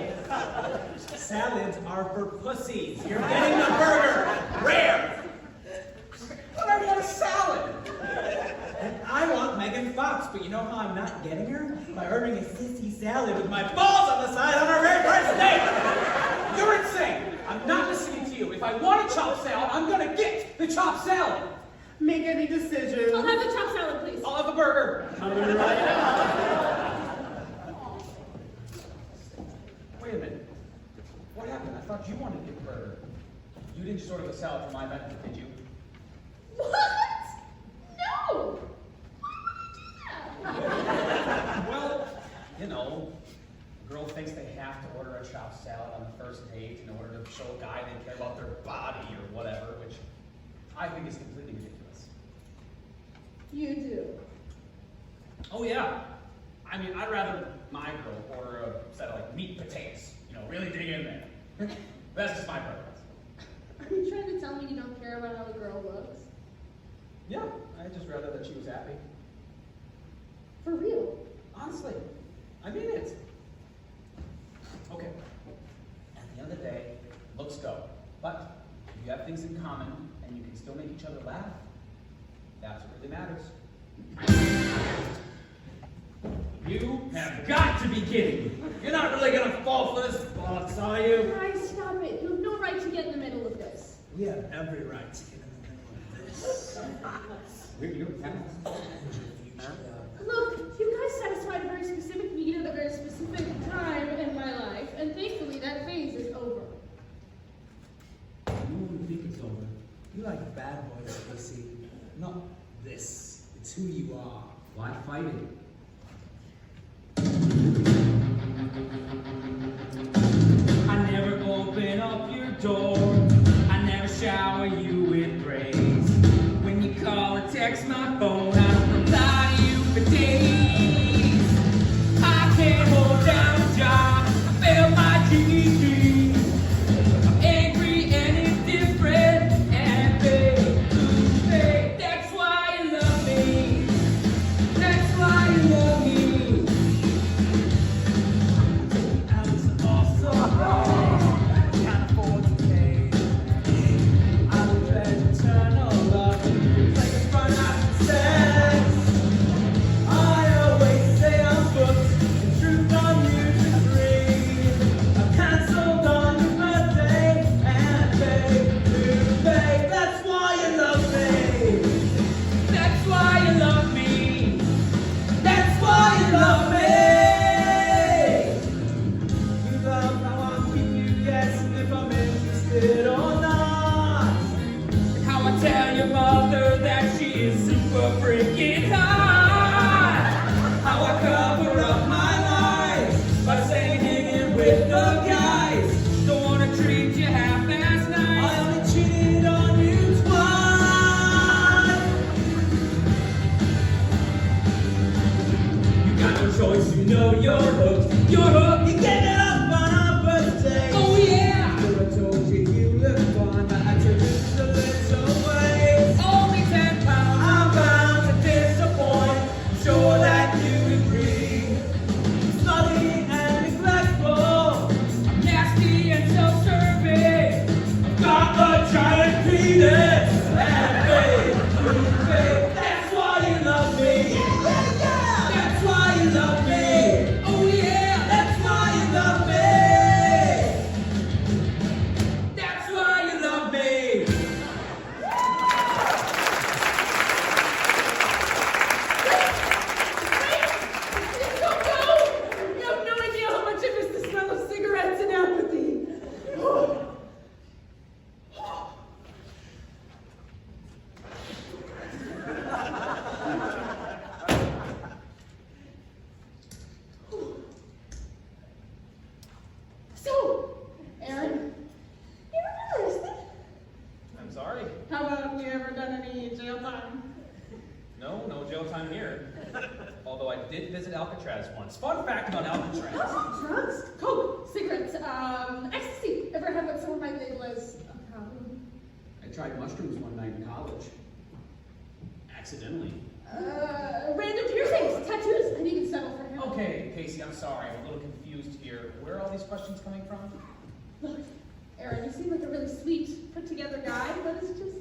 Salads are for pussies. You're getting the burger. Rare. But I want a salad. And I want Megan Fox, but you know how I'm not getting her? By ordering a sissy salad with my balls on the side on our very first date. You're insane. I'm not listening to you. If I want a chopped salad, I'm gonna get the chopped salad. Make any decisions. I'll have the chopped salad, please. I'll have a burger. Coming right up. Wait a minute. What happened? I thought you wanted to get the burger. You didn't just order the salad for my benefit, did you? What? No! Why would I do that? Well, you know, a girl thinks they have to order a chopped salad on the first date in order to show a guy they care about their body or whatever, which I think is completely ridiculous. You do. Oh yeah. I mean, I'd rather my girl order a really dig in there. That's just my preference. Are you trying to tell me you don't care about how the girl looks? Yeah, I'd just rather that she was happy. For real? Honestly, I mean it. Okay, at the end of the day, looks go. But if you have things in common and you can still make each other laugh, that's what really matters. You have got to be kidding me. You're not really gonna fall for this box, are you? Guys, stop it. You have no right to get in the middle of this. We have every right to get in the middle of this. Look, you guys satisfied a very specific need at a very specific time in my life, and thankfully that phase is over. You wouldn't think it's over. You like bad boys, Casey. Not this. It's who you are. Why fight it? I never open up your door. I never shower you with praise. When you call or text my phone, I don't reply to you for days. I can't hold down a job. I failed my GED. I'm angry and indifferent, and babe, that's why you love me. That's why you love me. Tell your mother that she is super freaking hot. How I cover up my lies by saying hanging with the guys. Don't wanna treat you half-ass nice. I only cheated on you twice. You got no choice, you know you're hooked. You're hooked. You get it up on our birthday. Oh yeah. I told you you look fine, but I told you to little. Only 10 pounds, I'm bound to disappoint. I'm sure that you agree. Slutty and neglectful. I'm nasty and self-serving. I've got a giant penis. And babe, that's why you love me. That's why you love me. Oh yeah, that's why you love me. That's why you love me. You have no idea how much I miss the smell of cigarettes and apathy. So, Aaron, you ever arrested? I'm sorry. How about you ever done any jail time? No jail time here. Although I did visit Alcatraz once. Fun fact about Alcatraz. Drugs, coke, cigarettes, ecstasy. Ever have what someone might label as a problem? I tried mushrooms one night in college. Accidentally. Random piercings, tattoos. I need to settle for him. Okay, Casey, I'm sorry. I'm a little confused here. Where are all these questions coming from? Look, Aaron, you seem like a really sweet, put-together guy, but it's just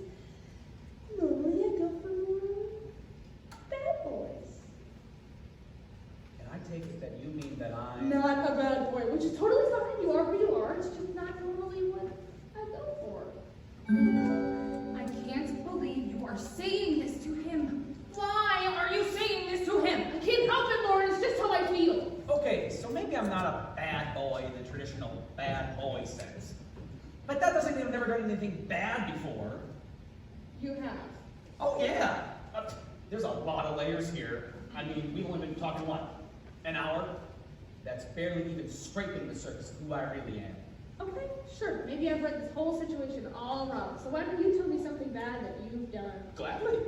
normally I go for more bad boys. And I take it that you mean that I'm... Not a bad boy, which is totally fine. You are who you are. It's just not normally what I go for. I can't believe you are saying this to him. Why are you saying this to him? I can't help it, Lauren. It's just how I feel. Okay, so maybe I'm not a bad boy in the traditional bad boy sense. But that doesn't mean I've never done anything bad before. You have. Oh yeah! There's a lot of layers here. I mean, we've only been talking, what, an hour? That's barely even scraping the surface of who I really am. Okay, sure. Maybe I've read this whole situation all wrong. So why don't you tell me something bad that you've done? Gladly.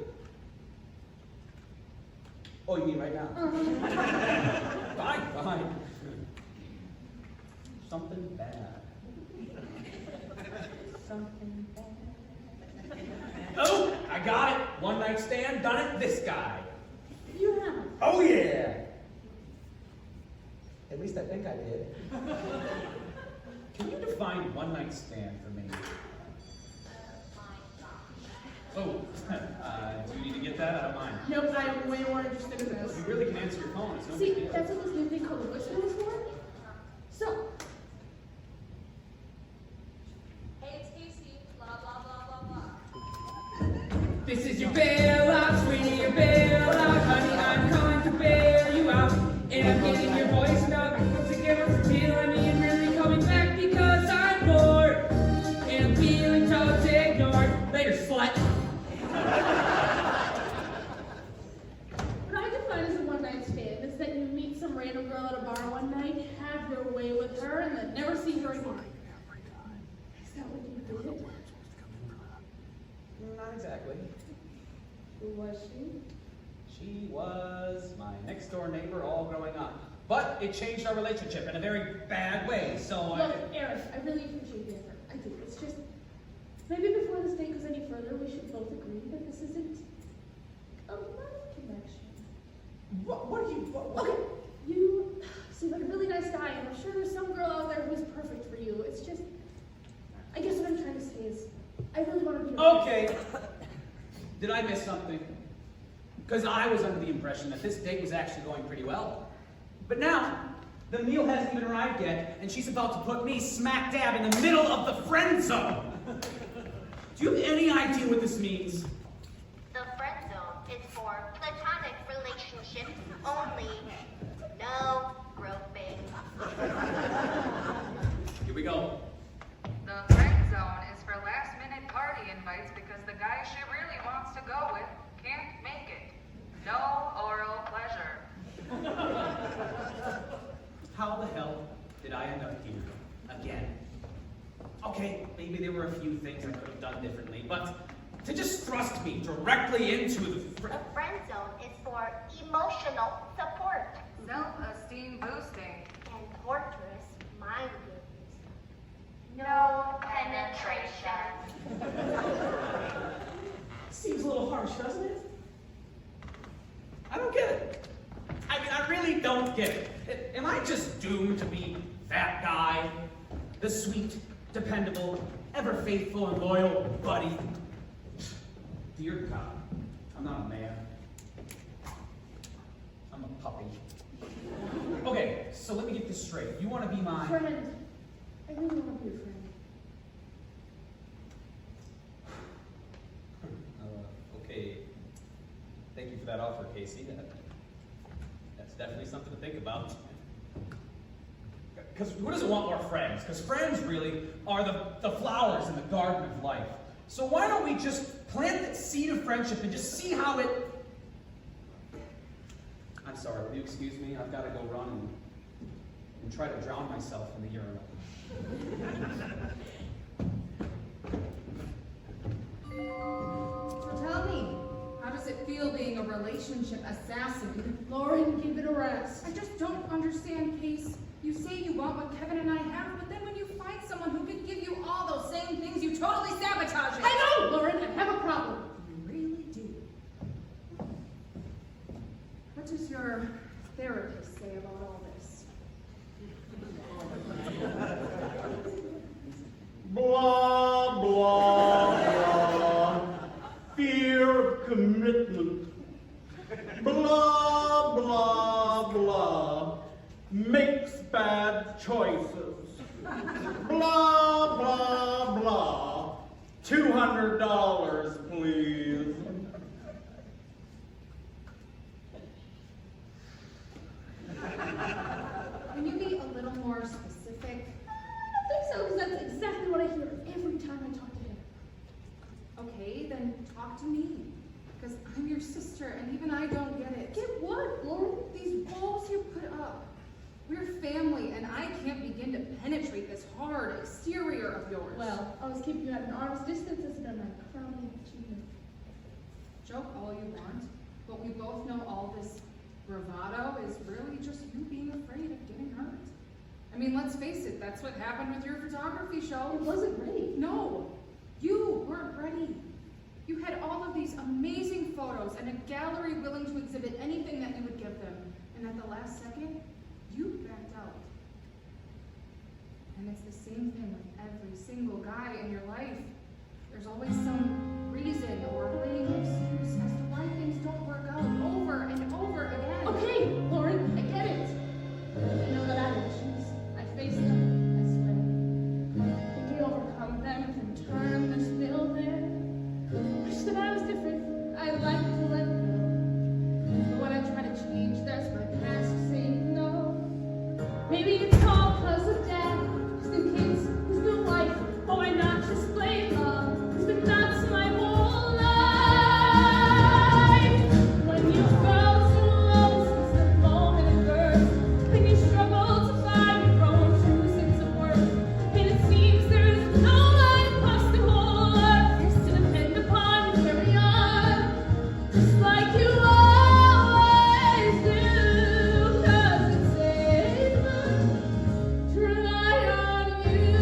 Oh, you mean right now? Uh-huh. Fine. something bad. Something bad. Oh, I got it. One night stand, done it, this guy. You have. Oh yeah. At least I think I did. Can you define one night stand for me? Oh, do you need to get that? I don't mind. Nope, I'm way more interested in this. You really can answer your phone. It's no See, big deal. that's what this new thing called a whistle is for. So, Hey, it's Casey. Blah, blah, blah, blah, blah. This is your bailout, sweetie, your bailout. Honey, I'm coming to bail you out. And I'm getting your voice note. Once again, what's appealing me and really coming back because I'm bored. And I'm feeling totally ignored. Later, slut. what I define as a one-night stand is that you meet some random girl at a bar one night, have your way with her, and then never see her again. Is that what you did? Not exactly. Who was she? She was my next door neighbor all growing up. But it changed our relationship in a very bad way, so Look, Eric, I really appreciate the effort. I do. It's just, maybe before this date goes any further, we should both agree that this isn't a love connection. What do you... Okay, you seem like a really nice guy, and I'm sure there's some girl out there who's perfect for you. It's just, I guess what I'm trying to say is, I really want to be your friend. Okay. Did I miss something? Because I was under the impression that this date was actually going pretty well. But now, the meal hasn't even arrived yet, and she's about to put me smack dab in the middle of the friend zone. Do you have any idea what this means? The friend zone is for platonic relationships only. No groping. Here we go. The friend zone is for last-minute party invites because the guy she really wants to go with can't make it. No oral pleasure. How the hell did I end up here again? Okay, maybe there were a few things I could have done differently, but to just thrust me directly into the The friend zone is for emotional support Self-esteem boosting. and torturous mind games. No penetration. Seems a little harsh, doesn't it? I don't get it. I mean, I really don't get it. Am I just doomed to be that guy? The sweet, dependable, ever faithful and loyal buddy? Dear God, I'm not a man. I'm a puppy. Okay, so let me get this straight. You want to be my... Friend. I really want to be your friend. Okay. Thank you for that offer, Casey. That's definitely something to think about. Because who doesn't want more friends? Because friends really are the flowers in the garden of life. So why don't we just plant that seed of friendship and just see how it... I'm sorry, will you excuse me? I've got to go run and try to drown myself in the urinal. So tell me, how does it feel being a relationship assassin? Lauren, give it a rest. I just don't understand, Case. You say you want what Kevin and I have, but then when you find someone who can give you all those same things, you totally sabotage it. I know, Lauren, I have a problem. You really do. What does your therapist say about all this? Blah, blah, blah. Fear of commitment. Blah, blah, blah. Makes bad choices. Blah, blah, blah. $200, please. Can you be a little more specific? I think so, because that's exactly what I hear every time I talk to him. Okay, then talk to me. Because I'm your sister, and even I don't get it. Get what, Lauren? These walls you put up. We're family, and I can't begin to penetrate this hard exterior of yours. Well, I was keeping you at an arm's distance has been my crowning achievement. Joke all you want, but we both know all this bravado is really just you being afraid of getting hurt. I mean, let's face it, that's what happened with your photography show. It wasn't ready. No, you weren't ready. You had all of these amazing photos and a gallery willing to exhibit anything that you would give them. And at the last second, you backed out. And it's the same thing with every single guy in your life. There's always some reason or lame excuse as to why things don't work out over and over again. Okay, Lauren, I get it. I know that I have issues. I face them. I swear. If we overcome them and turn this wheel there. Wish that I was different. I like to let go. But when I try to change, there's my past saying no. Maybe it's all because of dad. Just in kids, who's no life. Oh, I not just blame love. It's been nuts my whole life. When you felt so low since the moment of birth, when you struggle to find your own true sense of worth, and it seems there's no life past the whole earth. You're to depend upon and carry on, just like you always do. 'Cause it's safer to rely on you.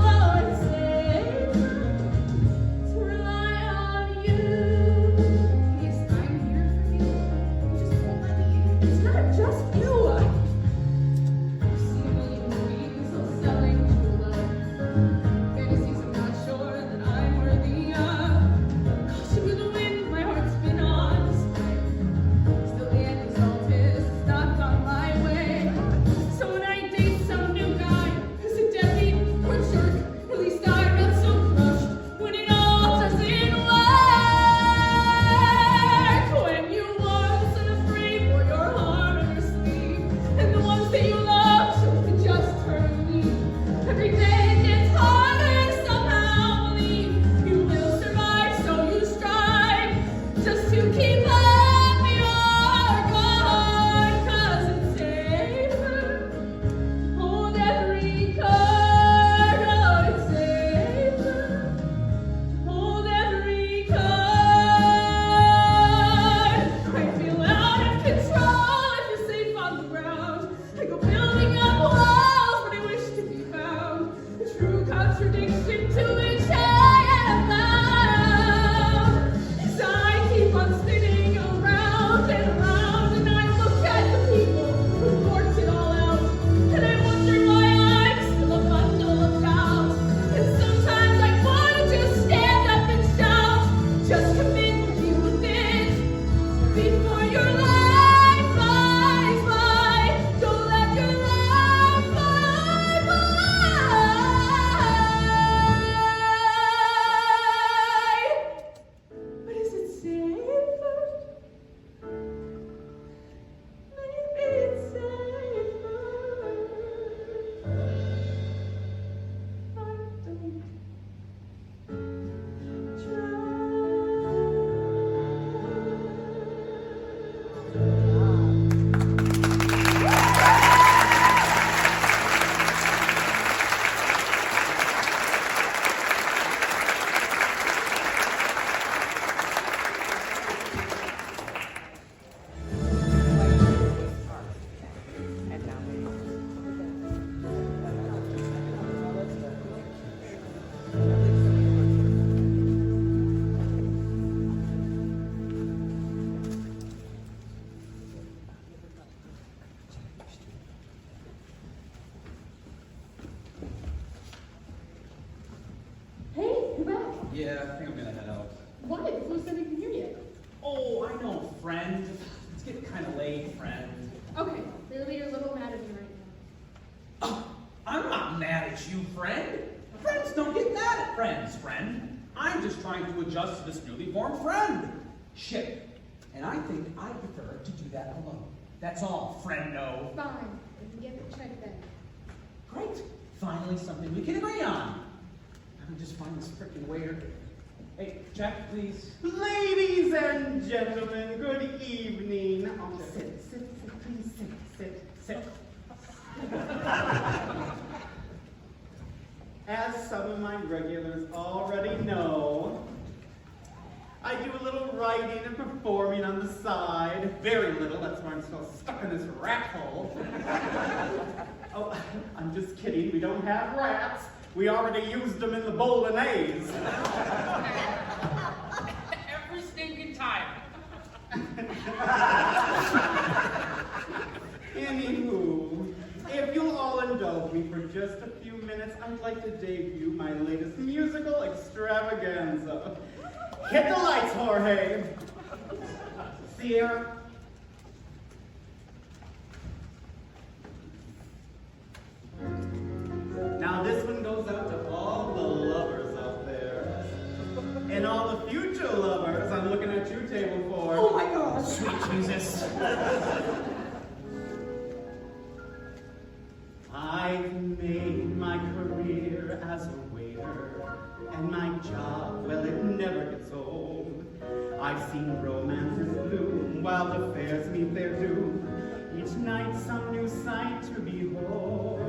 Oh, it's safer to rely on you. Yes, I'm here for you. You just won't let me. It's not just you. I've seen a million movies all selling true love. Fantasies I'm not sure that I'm worthy of. Caution to the wind, my heart's been on display. Still the end result is it's not gone my way. So when I date some new guy who's a deadbeat or a jerk, at least I'm not so crushed when it all doesn't work. When you once unafraid wore your heart on your sleeve, and the ones that you love can just turn me. Every day it gets harder to somehow believe you will survive, so you strive just to keep up your guard. 'Cause it's safer to hold every card. Oh, it's safer to hold every card. I feel out of control if you're safe on the ground. I go building up walls when I wish to be found. A true contradiction to which I am bound. As I keep on spinning around and around, and I look at the people who worked it all out, and I wonder why I'm still a bundle of doubt. And sometimes I wanna just stand up and shout, just commit and deal with it before your life flies by. Don't let your life fly by. But is it safer? Maybe it's safer. I don't Hey, you're back. Yeah, I think I'm gonna head out. Why? The flu's not even here yet. Oh, I know, friend. It's getting kind of late, friend. Okay, clearly you're a little mad at me right now. Oh, I'm not mad at you, friend. Friends don't get mad at friends, friend. I'm just trying to adjust to this newly formed friend. Shit. And I think I prefer to do that alone. That's all, friendo. Fine, we can get the check then. Great. Finally something we can agree on. Let me just find this frickin' waiter. Hey, check, please. Ladies and gentlemen, good evening. Oh, sit, please sit. As some of my regulars already know, I do a little writing and performing on the side. Very little, that's why I'm still stuck in this rat hole. Oh, I'm just kidding. We don't have rats. We already used them in the bolognese. Every stinking time. Anywho, if you'll all indulge me for just a few minutes, I'd like to debut my latest musical extravaganza. Hit the lights, Jorge. Sierra. Now this one goes out to all the lovers out there. And all the future lovers I'm looking at you, table for. Oh my God, sweet Jesus. I've made my career as a waiter, and my job, well, it never gets old. I've seen romances bloom while the fairs meet their doom. Each night some new sight to behold.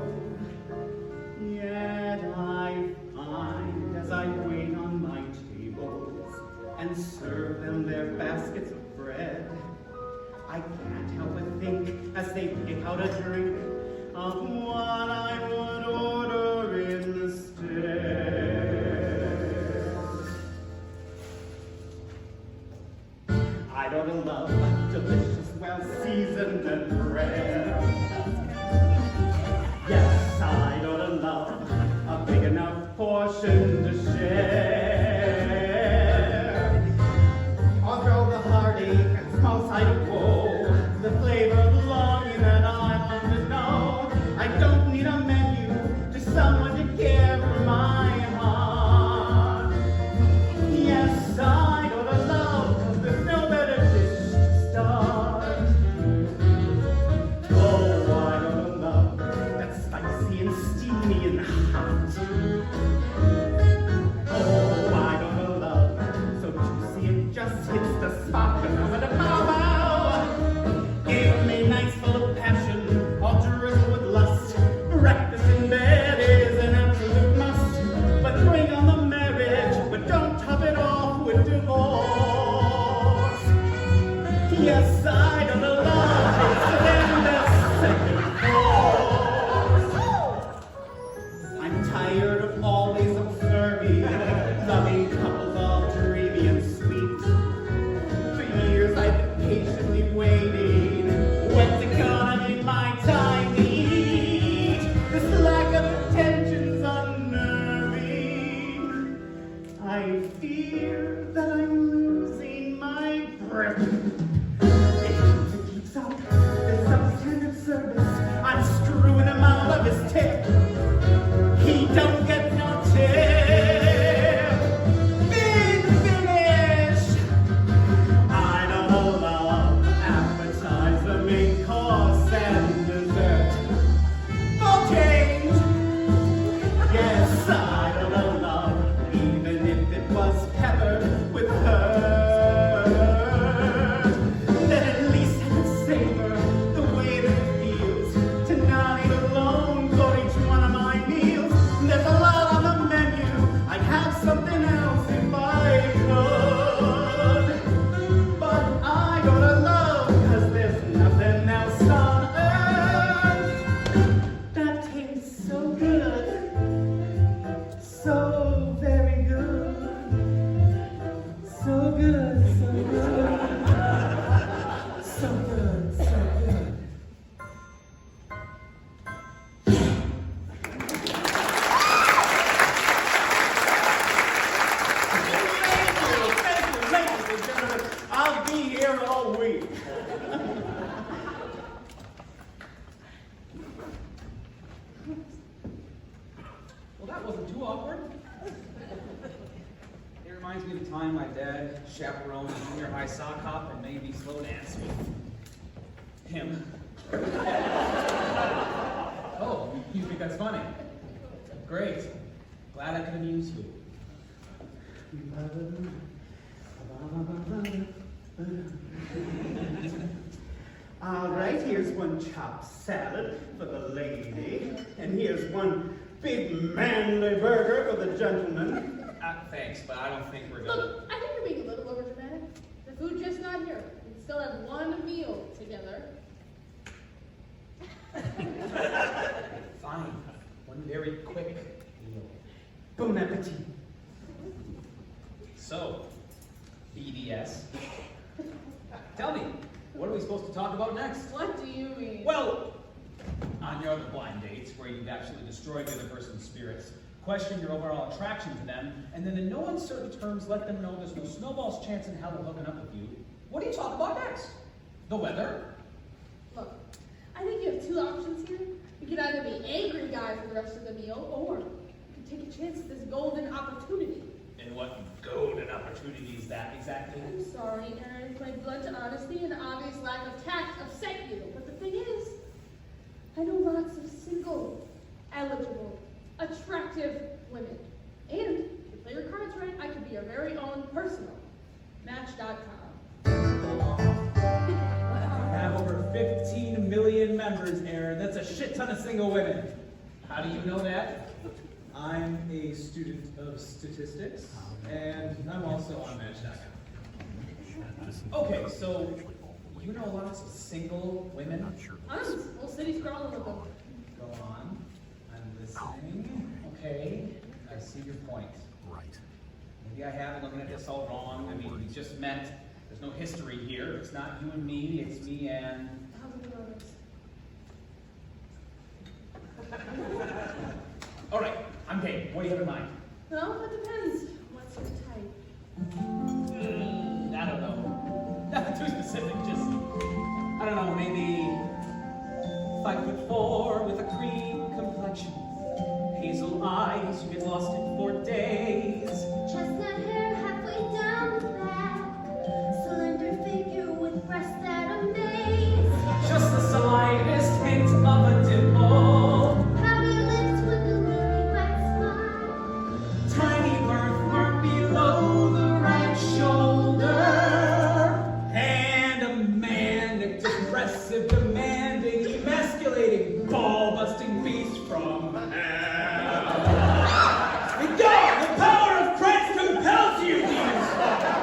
Yet I find as I wait on my tables and serve them their baskets of bread, I can't help but think as they pick out a drink of what I would order instead. I'd order love, delicious, well-seasoned and rare. Yes, I'd order love, a big enough portion to share. I'll throw the heartache, a small side of woe, the flavor of longing that I want to know. I don't need a menu, just someone to care for my heart. Yes, I'd order love, 'cause there's no better dish to start. Oh, I'd order love that's spicy and steamy and hot. Oh, I'd order love so juicy it just hits the spot. Give me nights full of passion, all drizzle with lust. Breakfast in bed is an absolute must. But bring on the marriage, but don't top it off with divorce. Yes, I don't love it's the second course. I'm tired of always observing loving couples all dreamy and sweet. For years I've been patiently waiting. When's it gonna be my time to eat? This lack of attention's unnerving. I fear that I'm losing my grip. If it keeps up this substandard service, I'm screwing him out of his tip. He don't get no tip. Big finish. I don't love appetizer, main course, and dessert. Full change. Yes, I don't love, even if it was peppered with hurt. Then at least I could savor the way that it feels to not eat alone for each one of my meals. There's a lot on the menu. I'd have something else if I could. But I gotta love, 'cause there's nothing else on earth that tastes so good. So very good. So good, so good. So good, so good. Thank you, ladies and gentlemen. I'll be here all week. Well, that wasn't too awkward. It reminds me of the time my dad chaperoned a junior high sock hop and made me slow dance with him. Oh, you think that's funny? Great. Glad I could amuse you. All right, here's one chopped salad for the lady, and here's one big manly burger for the gentleman. Thanks, but I don't think we're gonna. Look, I think you're being a little overdramatic. The food's just not here. We can still have one meal together. Fine. One very quick meal. Bon appetit. So, BDS. Tell me, what are we supposed to talk about next? What do you mean? Well, on your other blind dates, where you've actually destroyed the other person's spirits, question your overall attraction to them, and then in no uncertain terms let them know there's no snowball's chance in hell of hooking up with you, what do you talk about next? The weather? Look, I think you have two options here. You could either be angry guy for the rest of the meal, or you could take a chance at this golden opportunity. And what golden opportunity is that exactly? I'm sorry, Aaron. My blunt honesty and obvious lack of tact upset you. But the thing is, I know lots of single, eligible, attractive women. And if you play your cards right, I could be your very own personal Match.com. I have over 15 million members, Aaron. That's a shit ton of single women. How do you know that? I'm a student of statistics, and I'm also on Match.com. Okay, so you know lots of single women? Tons. Whole city's crawling with them. Go on. I'm listening. Okay, I see your point. Right. Maybe I have been looking at this all wrong. I mean, we just met. There's no history here. It's not you and me, it's me and... How's it going? All right, I'm game. What do you have in mind? Well, it depends. What's your type? I don't know. Nothing too specific, just, I don't know, maybe 5'4" with a cream complexion, hazel eyes, you get lost in for days. Chestnut hair halfway down the back, slender figure with breasts that amaze. Just the slightest hint of a dimple, Pouty lips with a very bright smile. tiny birthmark below the right shoulder, And a manic, depressive, demanding, emasculating, ball-busting beast from hell. And God, the power of Christ compels you, demon slayer!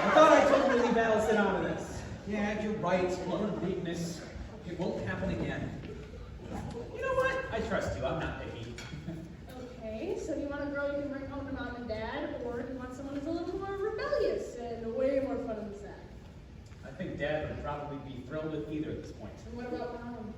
I thought I told you to leave Allison out of this. yeah, you're right, love weakness. It won't happen again. You know what? I trust you, I'm not picky. Okay, so you want a girl you can bring home to mom and dad, or you want someone who's a little more rebellious and way more fun in the sack? I think Dad would probably be thrilled with either at this point. And what about mom?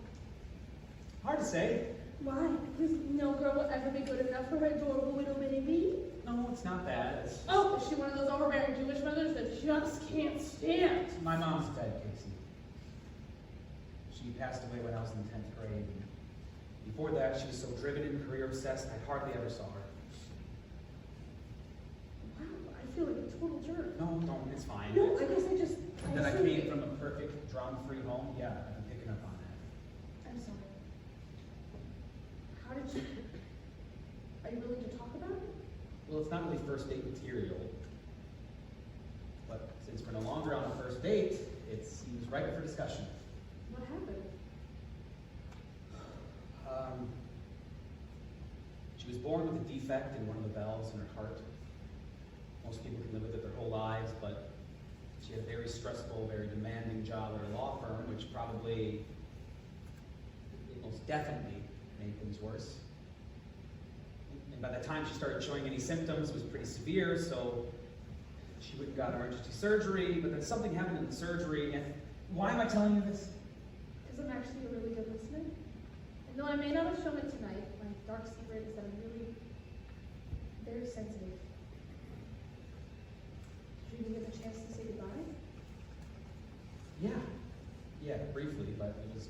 Hard to say. Why? Because no girl will ever be good enough for her adorable little baby. No, it's not that. It's Oh, is she one of those overbearing Jewish mothers that just can't stand? my mom's dead, Casey. She passed away when I was in 10th grade. And before that, she was so driven and career obsessed, I hardly ever saw her. Wow, I feel like a total jerk. No, don't. It's fine. No, I guess I just. That I assumed came it. from a perfect, drama-free home. Yeah, I've been picking up on that. I'm sorry. How did you? Are you willing to talk about it? Well, it's not really first date material. But since we're no longer on a first date, it seems ripe for discussion. What happened? She was born with a defect in one of the valves in her heart. Most people can live with it their whole lives, but she had a very stressful, very demanding job at a law firm, which probably, most definitely, made things worse. And by the time she started showing any symptoms, it was pretty severe, so she went and got emergency surgery, but then something happened in the surgery, and why am I telling you this? Because I'm actually a really good listener. And though I may not have shown it tonight, my dark secret is that I'm really very sensitive. Did you even get the chance to say goodbye? Yeah, briefly, but it was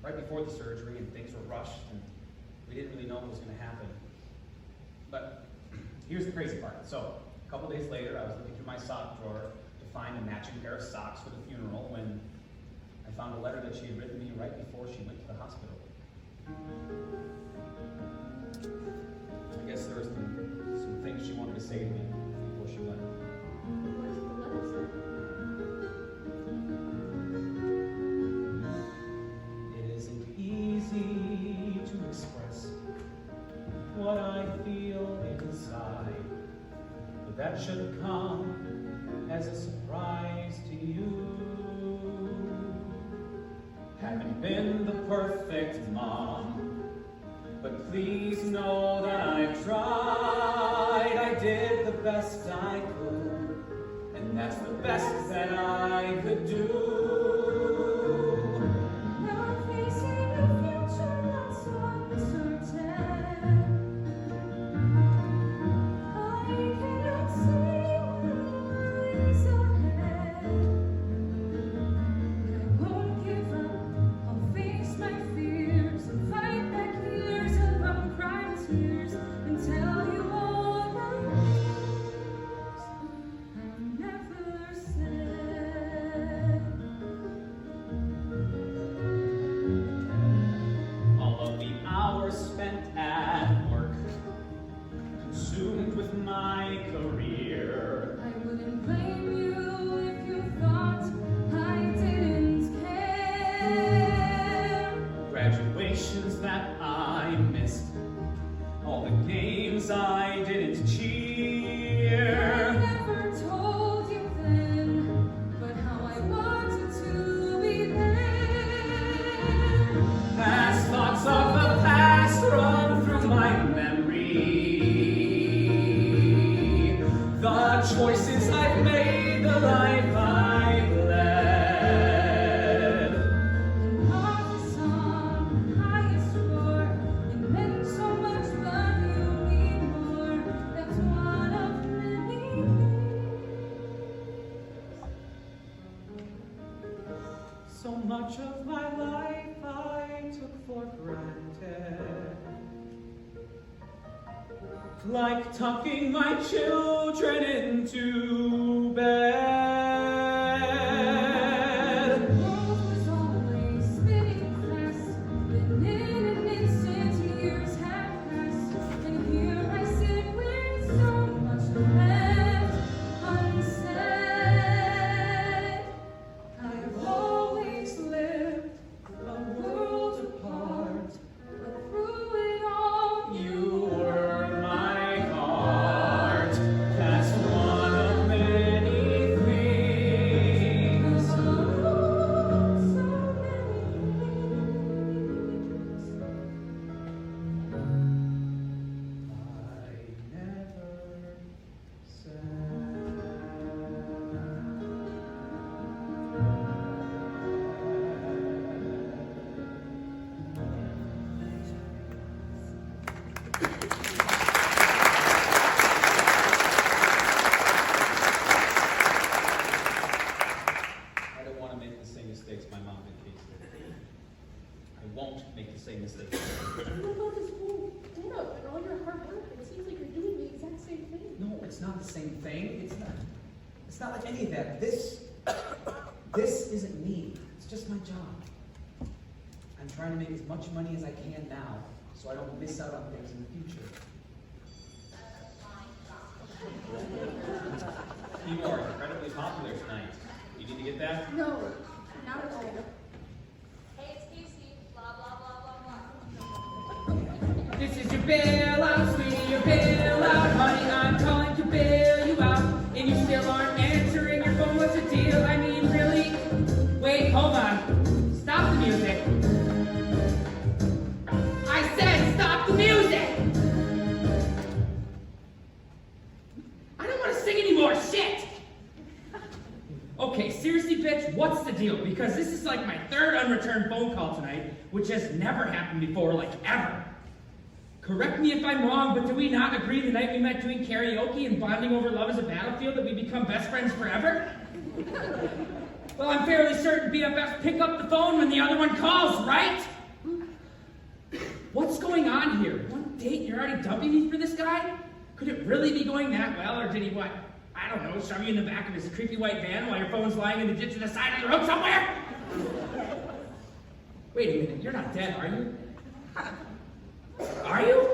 right before the surgery, and things were rushed, and we didn't really know what was going to happen. But here's the crazy part. So a couple days later, I was looking through my sock drawer to find a matching pair of socks for the funeral when I found a letter that she had written me right before she went to the hospital. I guess there were some things she wanted to say to me before she went. What did the letter say? It isn't easy to express what I feel inside, but that should come as a surprise to you. Having been the perfect mom. But please know that I've tried. I did the best I could, and that's the best that I could do. Now facing a future that's uncertain, I cannot say what lies ahead. But I won't give up. I'll face my fears and fight back years of uncried tears and tell you all the things I never said. All of the hours spent at work, consumed with my career. I wouldn't blame you if you thought I didn't care. Graduations that I missed, all the games I didn't I cheer. never told you then, but how I wanted to be there. As thoughts of the past run through my memory, the choices I've made, the life I've led. And all the song, highest roar, it meant so much, but you need more. That's one of many So much of my life I took for granted. Like tucking my children into bed. The world was always spinning fast, then in an instant years have passed, and here I sit with so much left unsaid. I've always lived a world apart, but through it all You were my heart. That's one of many things. so many I never I don't want to make the same mistakes my mom and Casey did. I won't make the same mistakes. What about this whole get-up and all your hard work? It seems like you're doing the exact same thing. No, it's not the same thing. It's not like any of that. This isn't me. It's just my job. I'm trying to make as much money as I can now, so I don't miss out on things in the future. You are incredibly popular tonight. You need to get that? No, not at all. Hey, it's Casey. Blah, blah, blah, blah, blah. This is your bailout, sweetie, your bailout. Honey, I'm calling to bail you out. And you still aren't answering your phone. What's the deal? I mean, really? Wait, hold on. Stop the music. I said stop the music! I don't want to sing anymore, shit! Okay, seriously, bitch, what's the deal? Because this is like my third unreturned phone call tonight, which has never happened before, like ever. Correct me if I'm wrong, but do we not agree the night we met doing karaoke and bonding over love as a battlefield that we become best friends forever? Well, I'm fairly certain BFFs pick up the phone when the other one calls, right? What's going on here? One date, you're already dumping me for this guy? Could it really be going that well, or did he what? I don't know, shove you in the back of his creepy white van while your phone's lying in the ditch to the side of the road somewhere? Wait a minute, you're not dead, are you? Are you?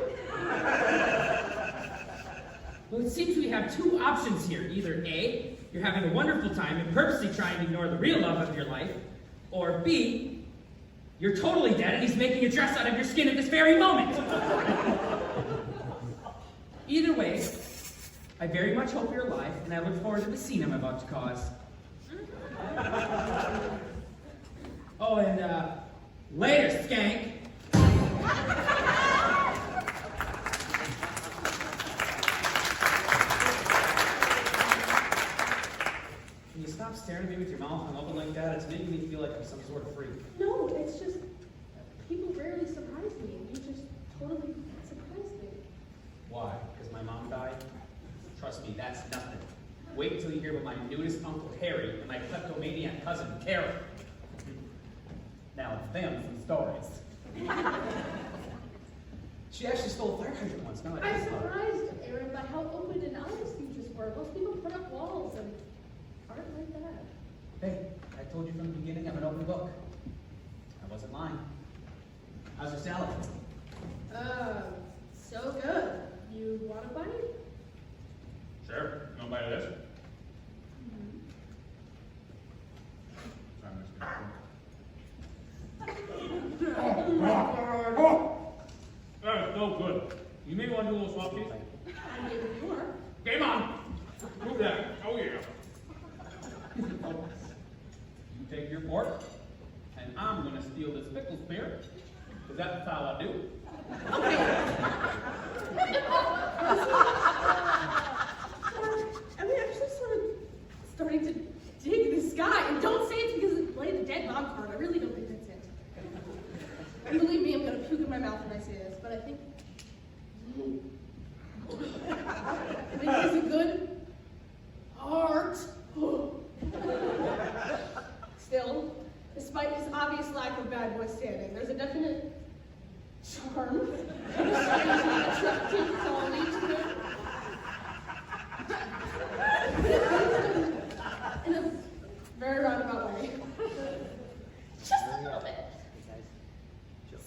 Well, it seems we have two options here. Either A, you're having a wonderful time and purposely trying to ignore the real love of your life, or B, you're totally dead and he's making a dress out of your skin at this very moment. Either way, I very much hope you're alive, and I look forward to the scene I'm about to cause. Oh, and Later, skank. Can you stop staring at me with your mouth hung open like that? It's making me feel like I'm some sort of freak. No, it's just people rarely surprise me, and you just totally surprised me. Why? Because my mom died? Trust me, that's nothing. Wait until you hear about my nudist Uncle Harry and my kleptomaniac cousin Carol. Now, them some stories. She actually stole a fire hydrant once. Now I I'm think about it. surprised, Aaron, by how open and honest you just were. Most people put up walls and aren't like that. Hey, I told you from the beginning I'm an open book. I wasn't lying. How's your salad? So good. You want a bite? Sure. You want a bite of this? That is so good. You may want to do a little soft cheese. I mean, you are. Game on! Move that. Oh, yeah. You take your fork, and I'm going to steal this pickle spear, because that's how I do. I'm actually sort of starting to dig this guy, and don't say it's because it played the dead mom card. I really don't think that's it. And believe me, I'm gonna puke in my mouth when I say this, but I think he's a good heart. Still, despite his obvious lack of bad boy standing, there's a definite charm and a strangely attractive quality to him. In a very roundabout way. Just a little bit.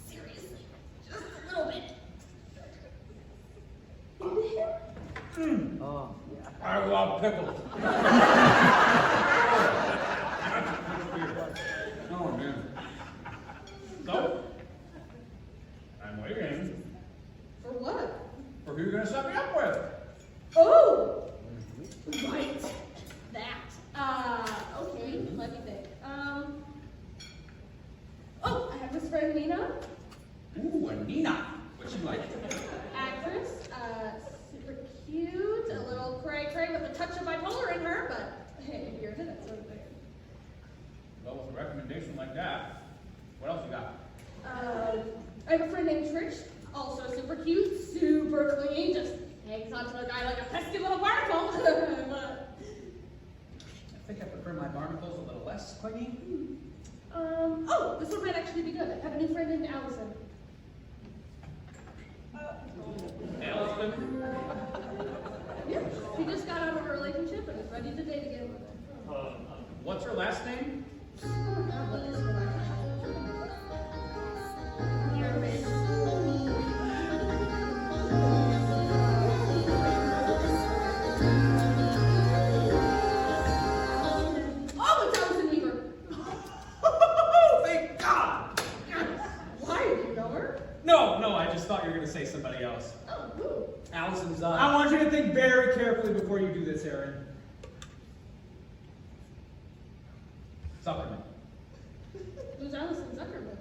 Seriously, just a little bit. I love pickles. Oh, man. So, I'm waiting For what? for who you're going to set me up with. Oh! Right. That. Okay, let me think. Oh, I have this friend Nina, Ooh, a Nina. What's she like? actress, super cute, a little cray-cray with a touch of bipolar in her, but hey, you're into that sort of thing. Well, with a recommendation like that, what else you got? I have a friend named Trish, also super cute, super clingy, just hangs onto a guy like a pesky little barnacle. But, I think I prefer my barnacles a little less clingy. oh, this one might actually be good. I have a new friend named Allison. Allison? Yeah, she just got out of a relationship and is ready to date again. What's her last name? What is her last Oh, it's Allison Weaver. Thank God! Why? Do you know her? No, I just thought you were going to say somebody else. Oh, who? Allison's, I want you to think very carefully before you do this, Aaron. Zuckerman. Who's Allison Zuckerman?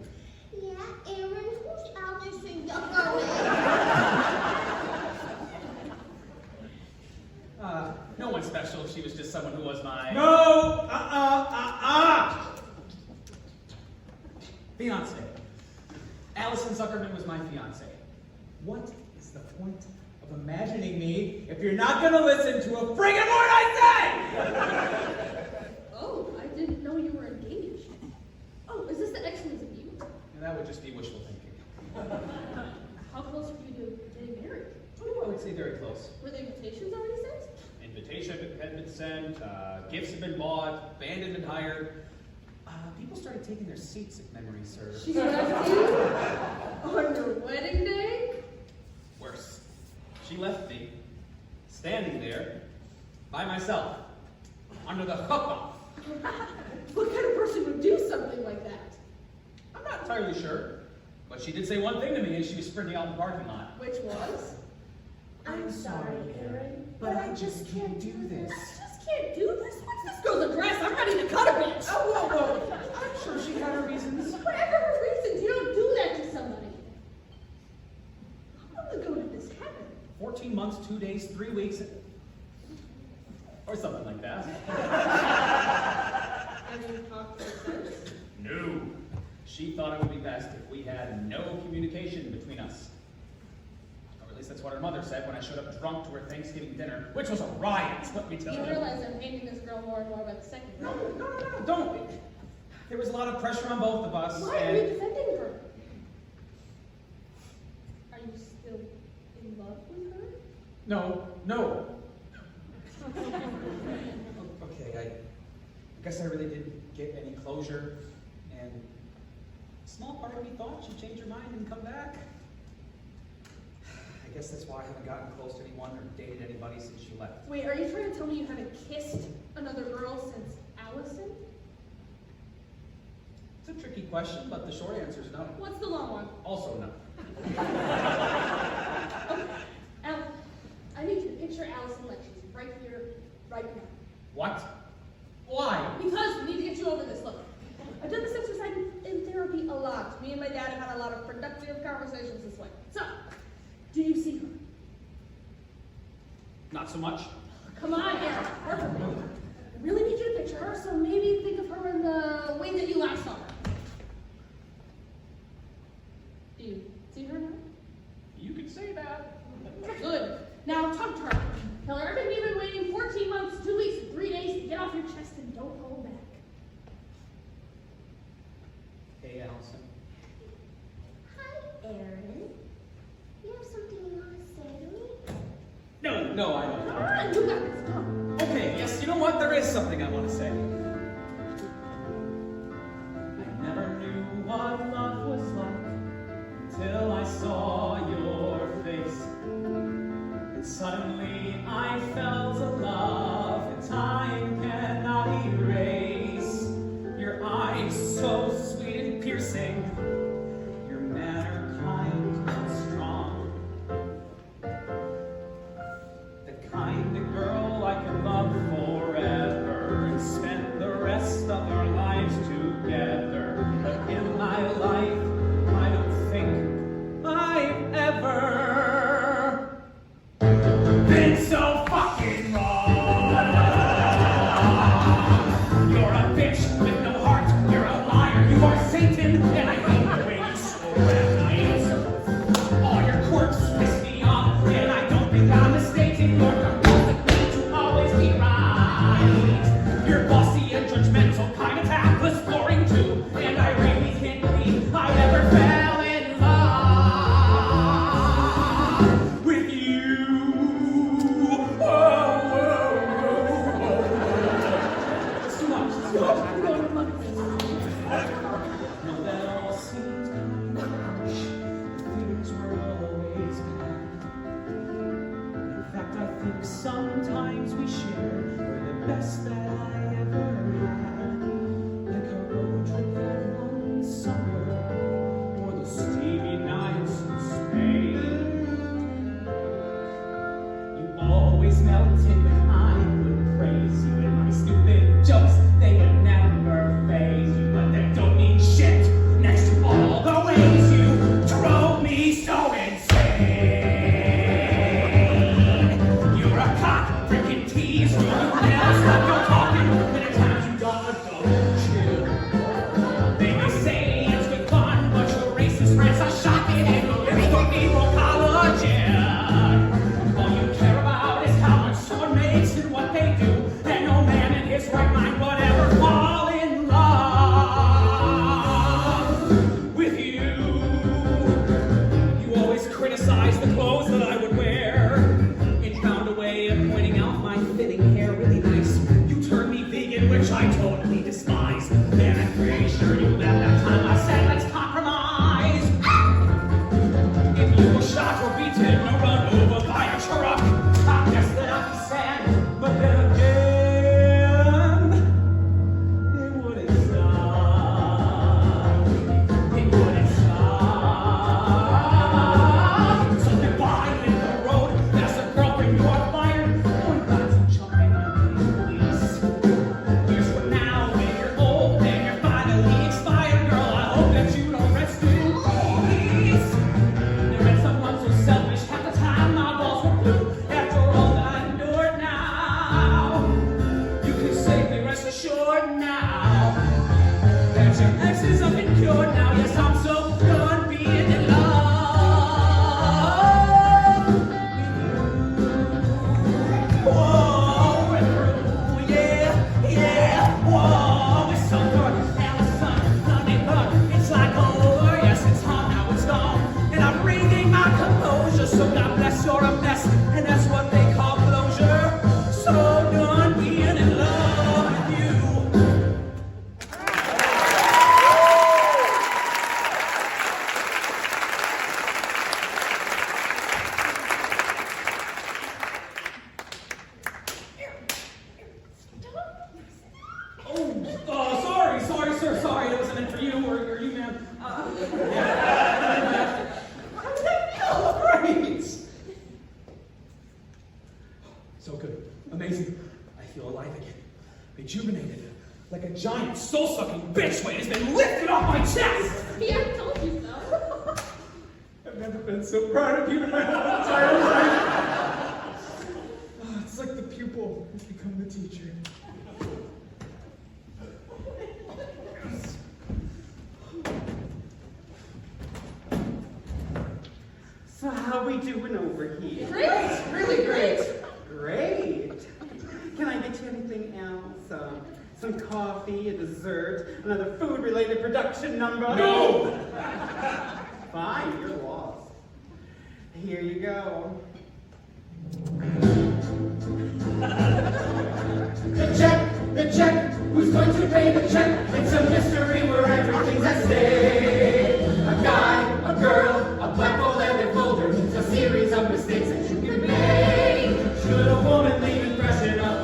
Yeah, Aaron, who's Allison Zuckerman? No one special. She was just someone who was my... No! Fiance. Allison Zuckerman was my fiance. What is the point of imagining me if you're not gonna listen to a friggin' word I say? Oh, I didn't know you were engaged. Oh, is this the X-Men's of you? And that would just be wishful thinking. How close were you to getting married? Oh, I would say very close. Were the invitations already sent? Invitation had been sent, gifts had been bought, band had been hired. People started taking their seats, if memory serves. She left you on your wedding day? Worse. She left me, standing there, by myself, under the hook-off. What kind of person would do something like that? I'm not entirely sure, but she did say one thing to me as she was sprinting out in the parking lot. Which was? I'm sorry, Aaron, but I just can't do this. I just can't do this. What's this girl's address? I'm ready to cut a bitch. Oh, whoa. I'm sure she had her reasons. Whatever her reasons, 14 months, 2 days, 3 weeks, or something like that. Have you talked to her since? No. She thought it would be best if we had no communication between us. Or at least that's what her mother said when I showed up drunk to her Thanksgiving dinner, which was a riot, let me tell You you. realize I'm hating this girl more and more by the second. No, don't. There was a lot of pressure on both of us, Why are and you defending her? Are you still in love with her? no. Okay, I guess I really didn't get any closure, and a small part of me thought she'd change her mind and come back. I guess that's why I haven't gotten close to anyone or dated anybody since she left. Wait, are you trying to tell me you haven't kissed another girl since Allison? It's a tricky question, but the short answer is no. What's the long one? Also no. Al, I need you to picture Allison like she's right here, right now. What? Why? Because we need to get you over this. Look, I've done this exercise in therapy a lot. Me and my dad have had a lot of productive conversations this way. So, do you see her? Not so much. Come on, Aaron. Perfect. I really need you to picture her, so maybe think of her in the way that you last saw her. Do you see her now? You could say that. Good. Now talk to her. Tell her everything you've been waiting 14 months, 2 weeks, and 3 days to get off your chest, and don't hold back. Hey, Allison. Hi, Aaron. You have something you want to say to me? No, I don't. Come on, you got this. Come on. Okay, yes, you know what? There is something I want to say. I never knew what love was like until I saw your face. And suddenly I felt a love that time cannot erase. Your eyes so sweet and piercing, your manner kind and strong. The kind of girl I could love forever and spend the rest of our lives together. But in my life, I don't think I've ever been so fucking wrong. You're a bitch with no heart, you're a liar, you are Satan, and I hate the way you snore at night. All your quirks piss me off, and I don't think I'm mistaken. You're compulsive to always be right. You're bossy and judgmental, kind of tactless, boring too, and I really can't believe I ever fell in love with you. Whoa. It's too much. It's too much. I'm going to look. No, that all seems kind of harsh. Things were always bad. In fact, I think sometimes we share were the best that I ever had. Like a road trip that one summer, or the steamy nights in Spain. You always melt in when I would praise you, and my stupid jokes, they would never faze you, but that don't mean shit next to all the ways you drove me so insane. You're a cock freaking tease, you never stop your talking, many times you got a double chill. They may say it's good fun, but your racist friends are shocking, and you'll never be more collagen. All you care about is how much someone makes and what they do, and no man in his right mind would So good. Amazing. I feel alive again. Rejuvenated. Like a giant soul-sucking bitch weight has been lifted off my chest! Yeah, I told you so. I've never been so proud of you in my whole entire life. Oh, it's like the pupil has become the teacher. So how we doing over here? Great, really great. Great. Can I get you anything else? Some coffee, a dessert, another food-related production number? No! Fine, you're lost. Here you go. The check, who's going to pay the check? It's a mystery where everything's at stake. A guy, a girl, a black hole and a folder. It's a series of mistakes that you can make. Should a woman leave impression up?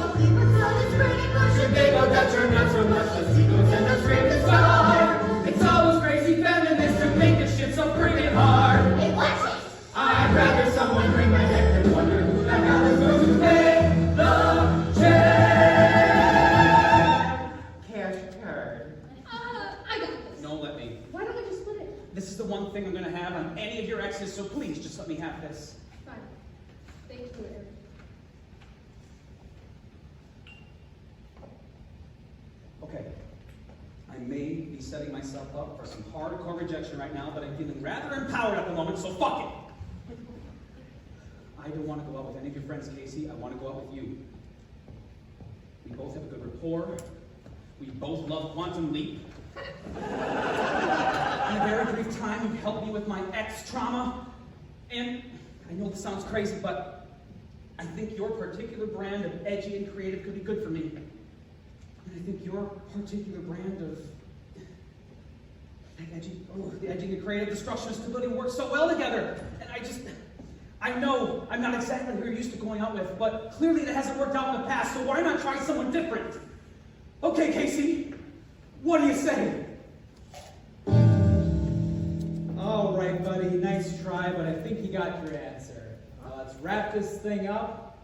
Should they go that you're not so much the sequels and the straight to star? It's all those crazy feminists who make this shit so friggin' hard. Hey, watch it! I'd rather someone bring my neck than wonder who the hell is going to pay the check. Cash card. I got this. No, let me. Why don't we just split it? This is the one thing I'm gonna have on any of your exes, so please just let me have this. Fine. Thank you, Eric. Okay. I may be setting myself up for some hardcore rejection right now, but I'm feeling rather empowered at the moment, so fuck it! I don't want to go out with any of your friends, Casey. I want to go out with you. We both have a good rapport. We both love Quantum Leap. In a very brief time, you've helped me with my ex-trauma. And I know this sounds crazy, but I think your particular brand of edgy and creative could be good for me. And I think your particular brand of the edgy and creative destruction and stability work so well together. And I know I'm not exactly who you're used to going out with, but clearly that hasn't worked out in the past, so why not try someone different? Okay, Casey, what do you say? All right, buddy, nice try, but I think you got your answer. Let's wrap this thing up.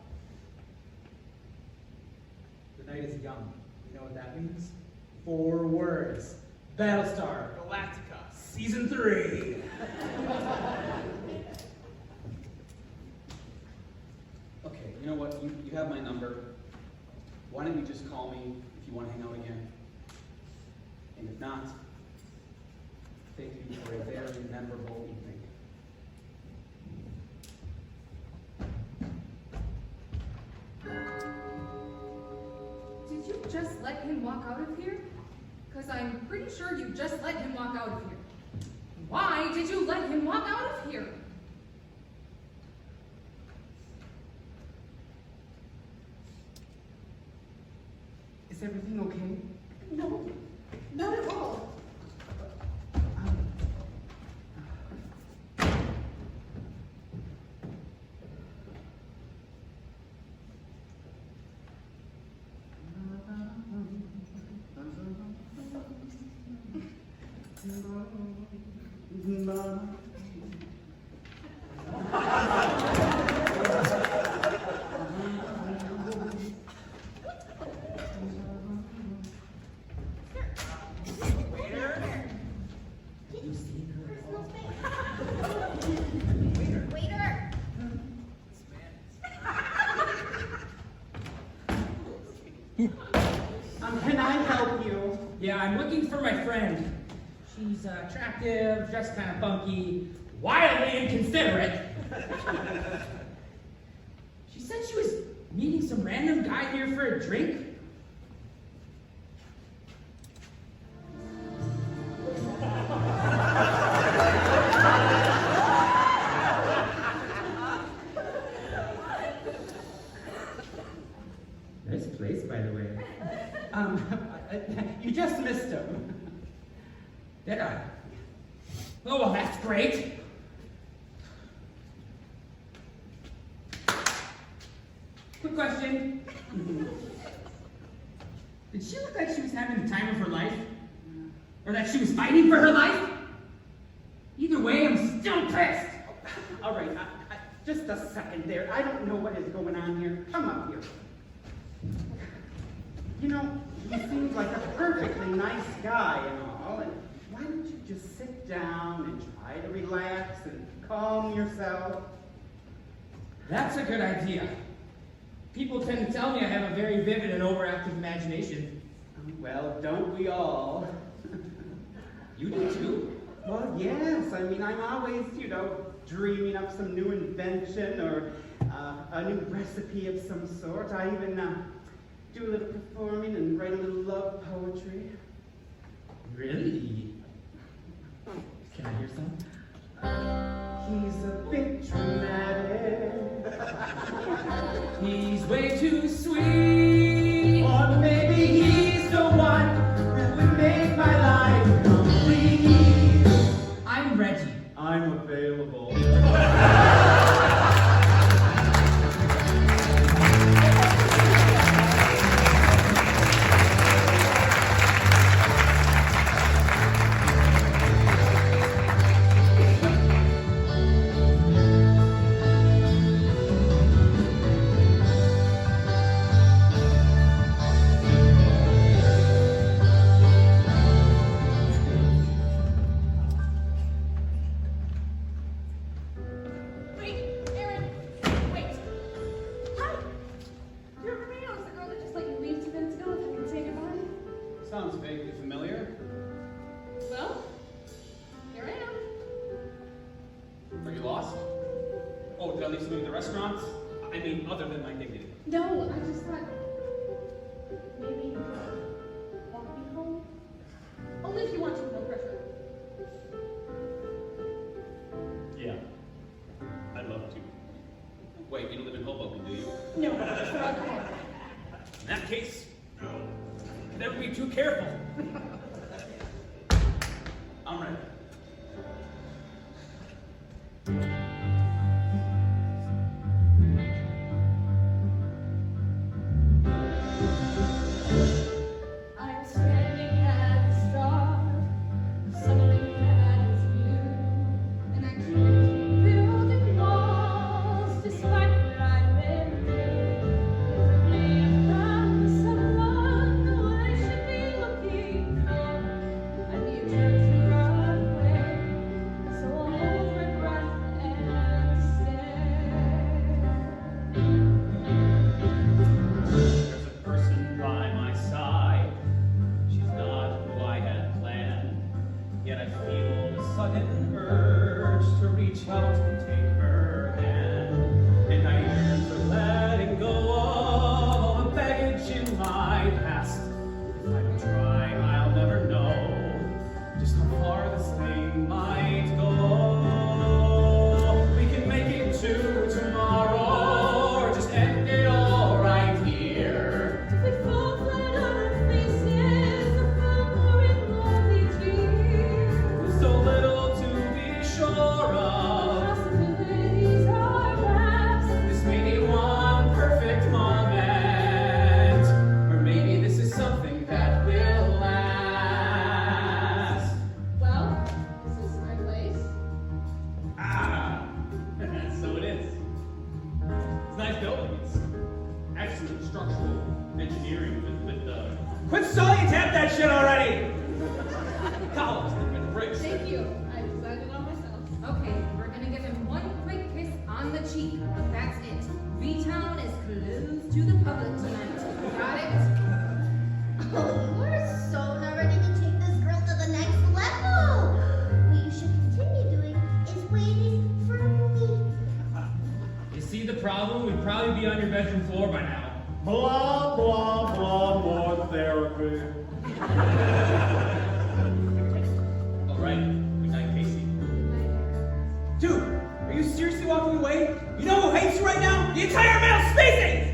The night is young. You know what that means? 4 words. Battlestar Galactica, Season 3. Okay, you know what? You have my number. Why don't you just call me if you want to hang out again? And if not, thank you for a very memorable evening. Did you just let him walk out of here? Because I'm pretty sure you just let him walk out of here. Why did you let him walk out of here? Is everything okay? No, not at all. Waiter! Can I help you? Yeah, I'm looking for my friend. She's attractive, dressed kind of funky, wildly inconsiderate. She said she was meeting some random guy here for a drink. Nice place, by the way. You just missed him. Did I? Oh, well, that's great. Quick question. Did she look like she was having the time of her life? Or that she was fighting for her life? Either way, I'm still pissed. All right, just a second there. I don't know what is going on here. Come up here. nice guy and all, and why don't you just sit down and try to relax and calm yourself? That's a good idea. People tend to tell me I have a very vivid and overactive imagination. Well, don't we all? You do too. Well, yes. I mean, I'm always, dreaming up some new invention or a new recipe of some sort. I even do a little performing and write a little love poetry. Really? Can I hear some? He's a bit dramatic. He's way too sweet. Or maybe he's the one that would make my life complete. I'm Reggie. I'm available. Wait, Aaron, wait. Hi. Do you remember me? I was the girl that just let you leave 2 minutes ago if I can say goodbye. Sounds vaguely familiar. Well, here I am. Are you lost? Oh, did I leave something at the restaurant? I mean, other than my dignity. No, I just thought maybe walk me home. Only if you want to, no pressure. Yeah. I'd love to. Wait, you don't live in Hoboken, do you? No, so I'll go ahead. In that case, never be too careful. I'm ready. I'm standing at the start of something that is new, and I can't keep building walls despite what I've been through. If I may have found someone who I should be looking for, I need you to run away, so I'll hold my breath and There's a person by my side. She's not who I had planned. Yet I feel a sudden urge to reach out and take her hand. And I yearn for letting go of all the baggage in my past. If I don't try, I'll never know just how far this thing might go. We can make it to tomorrow, or just end it all right here. we fall flat on our faces, or fall more in love each year. With so little to be sure of, Possibilities are vast. this may be one perfect moment, or maybe this is something that will last. Well, this is my place. Ah, so it is. It's a nice building. It's excellent structural engineering with the. Quit stalling and tap that shit already! Columns and the bricks. Thank you. I designed it on myself. Okay, we're gonna give him one quick kiss on the cheek. That's it. V-Town is closed to the public tonight. Got it? Oh, you're so not ready to take this girl to the next level. What you should continue doing is waiting for me. You see the problem? We'd probably be on your bedroom floor by now. Blah, blah, blah, more therapy. All right. Good night, Casey. Dude, are you seriously walking away? You know who hates you right now? The entire male species!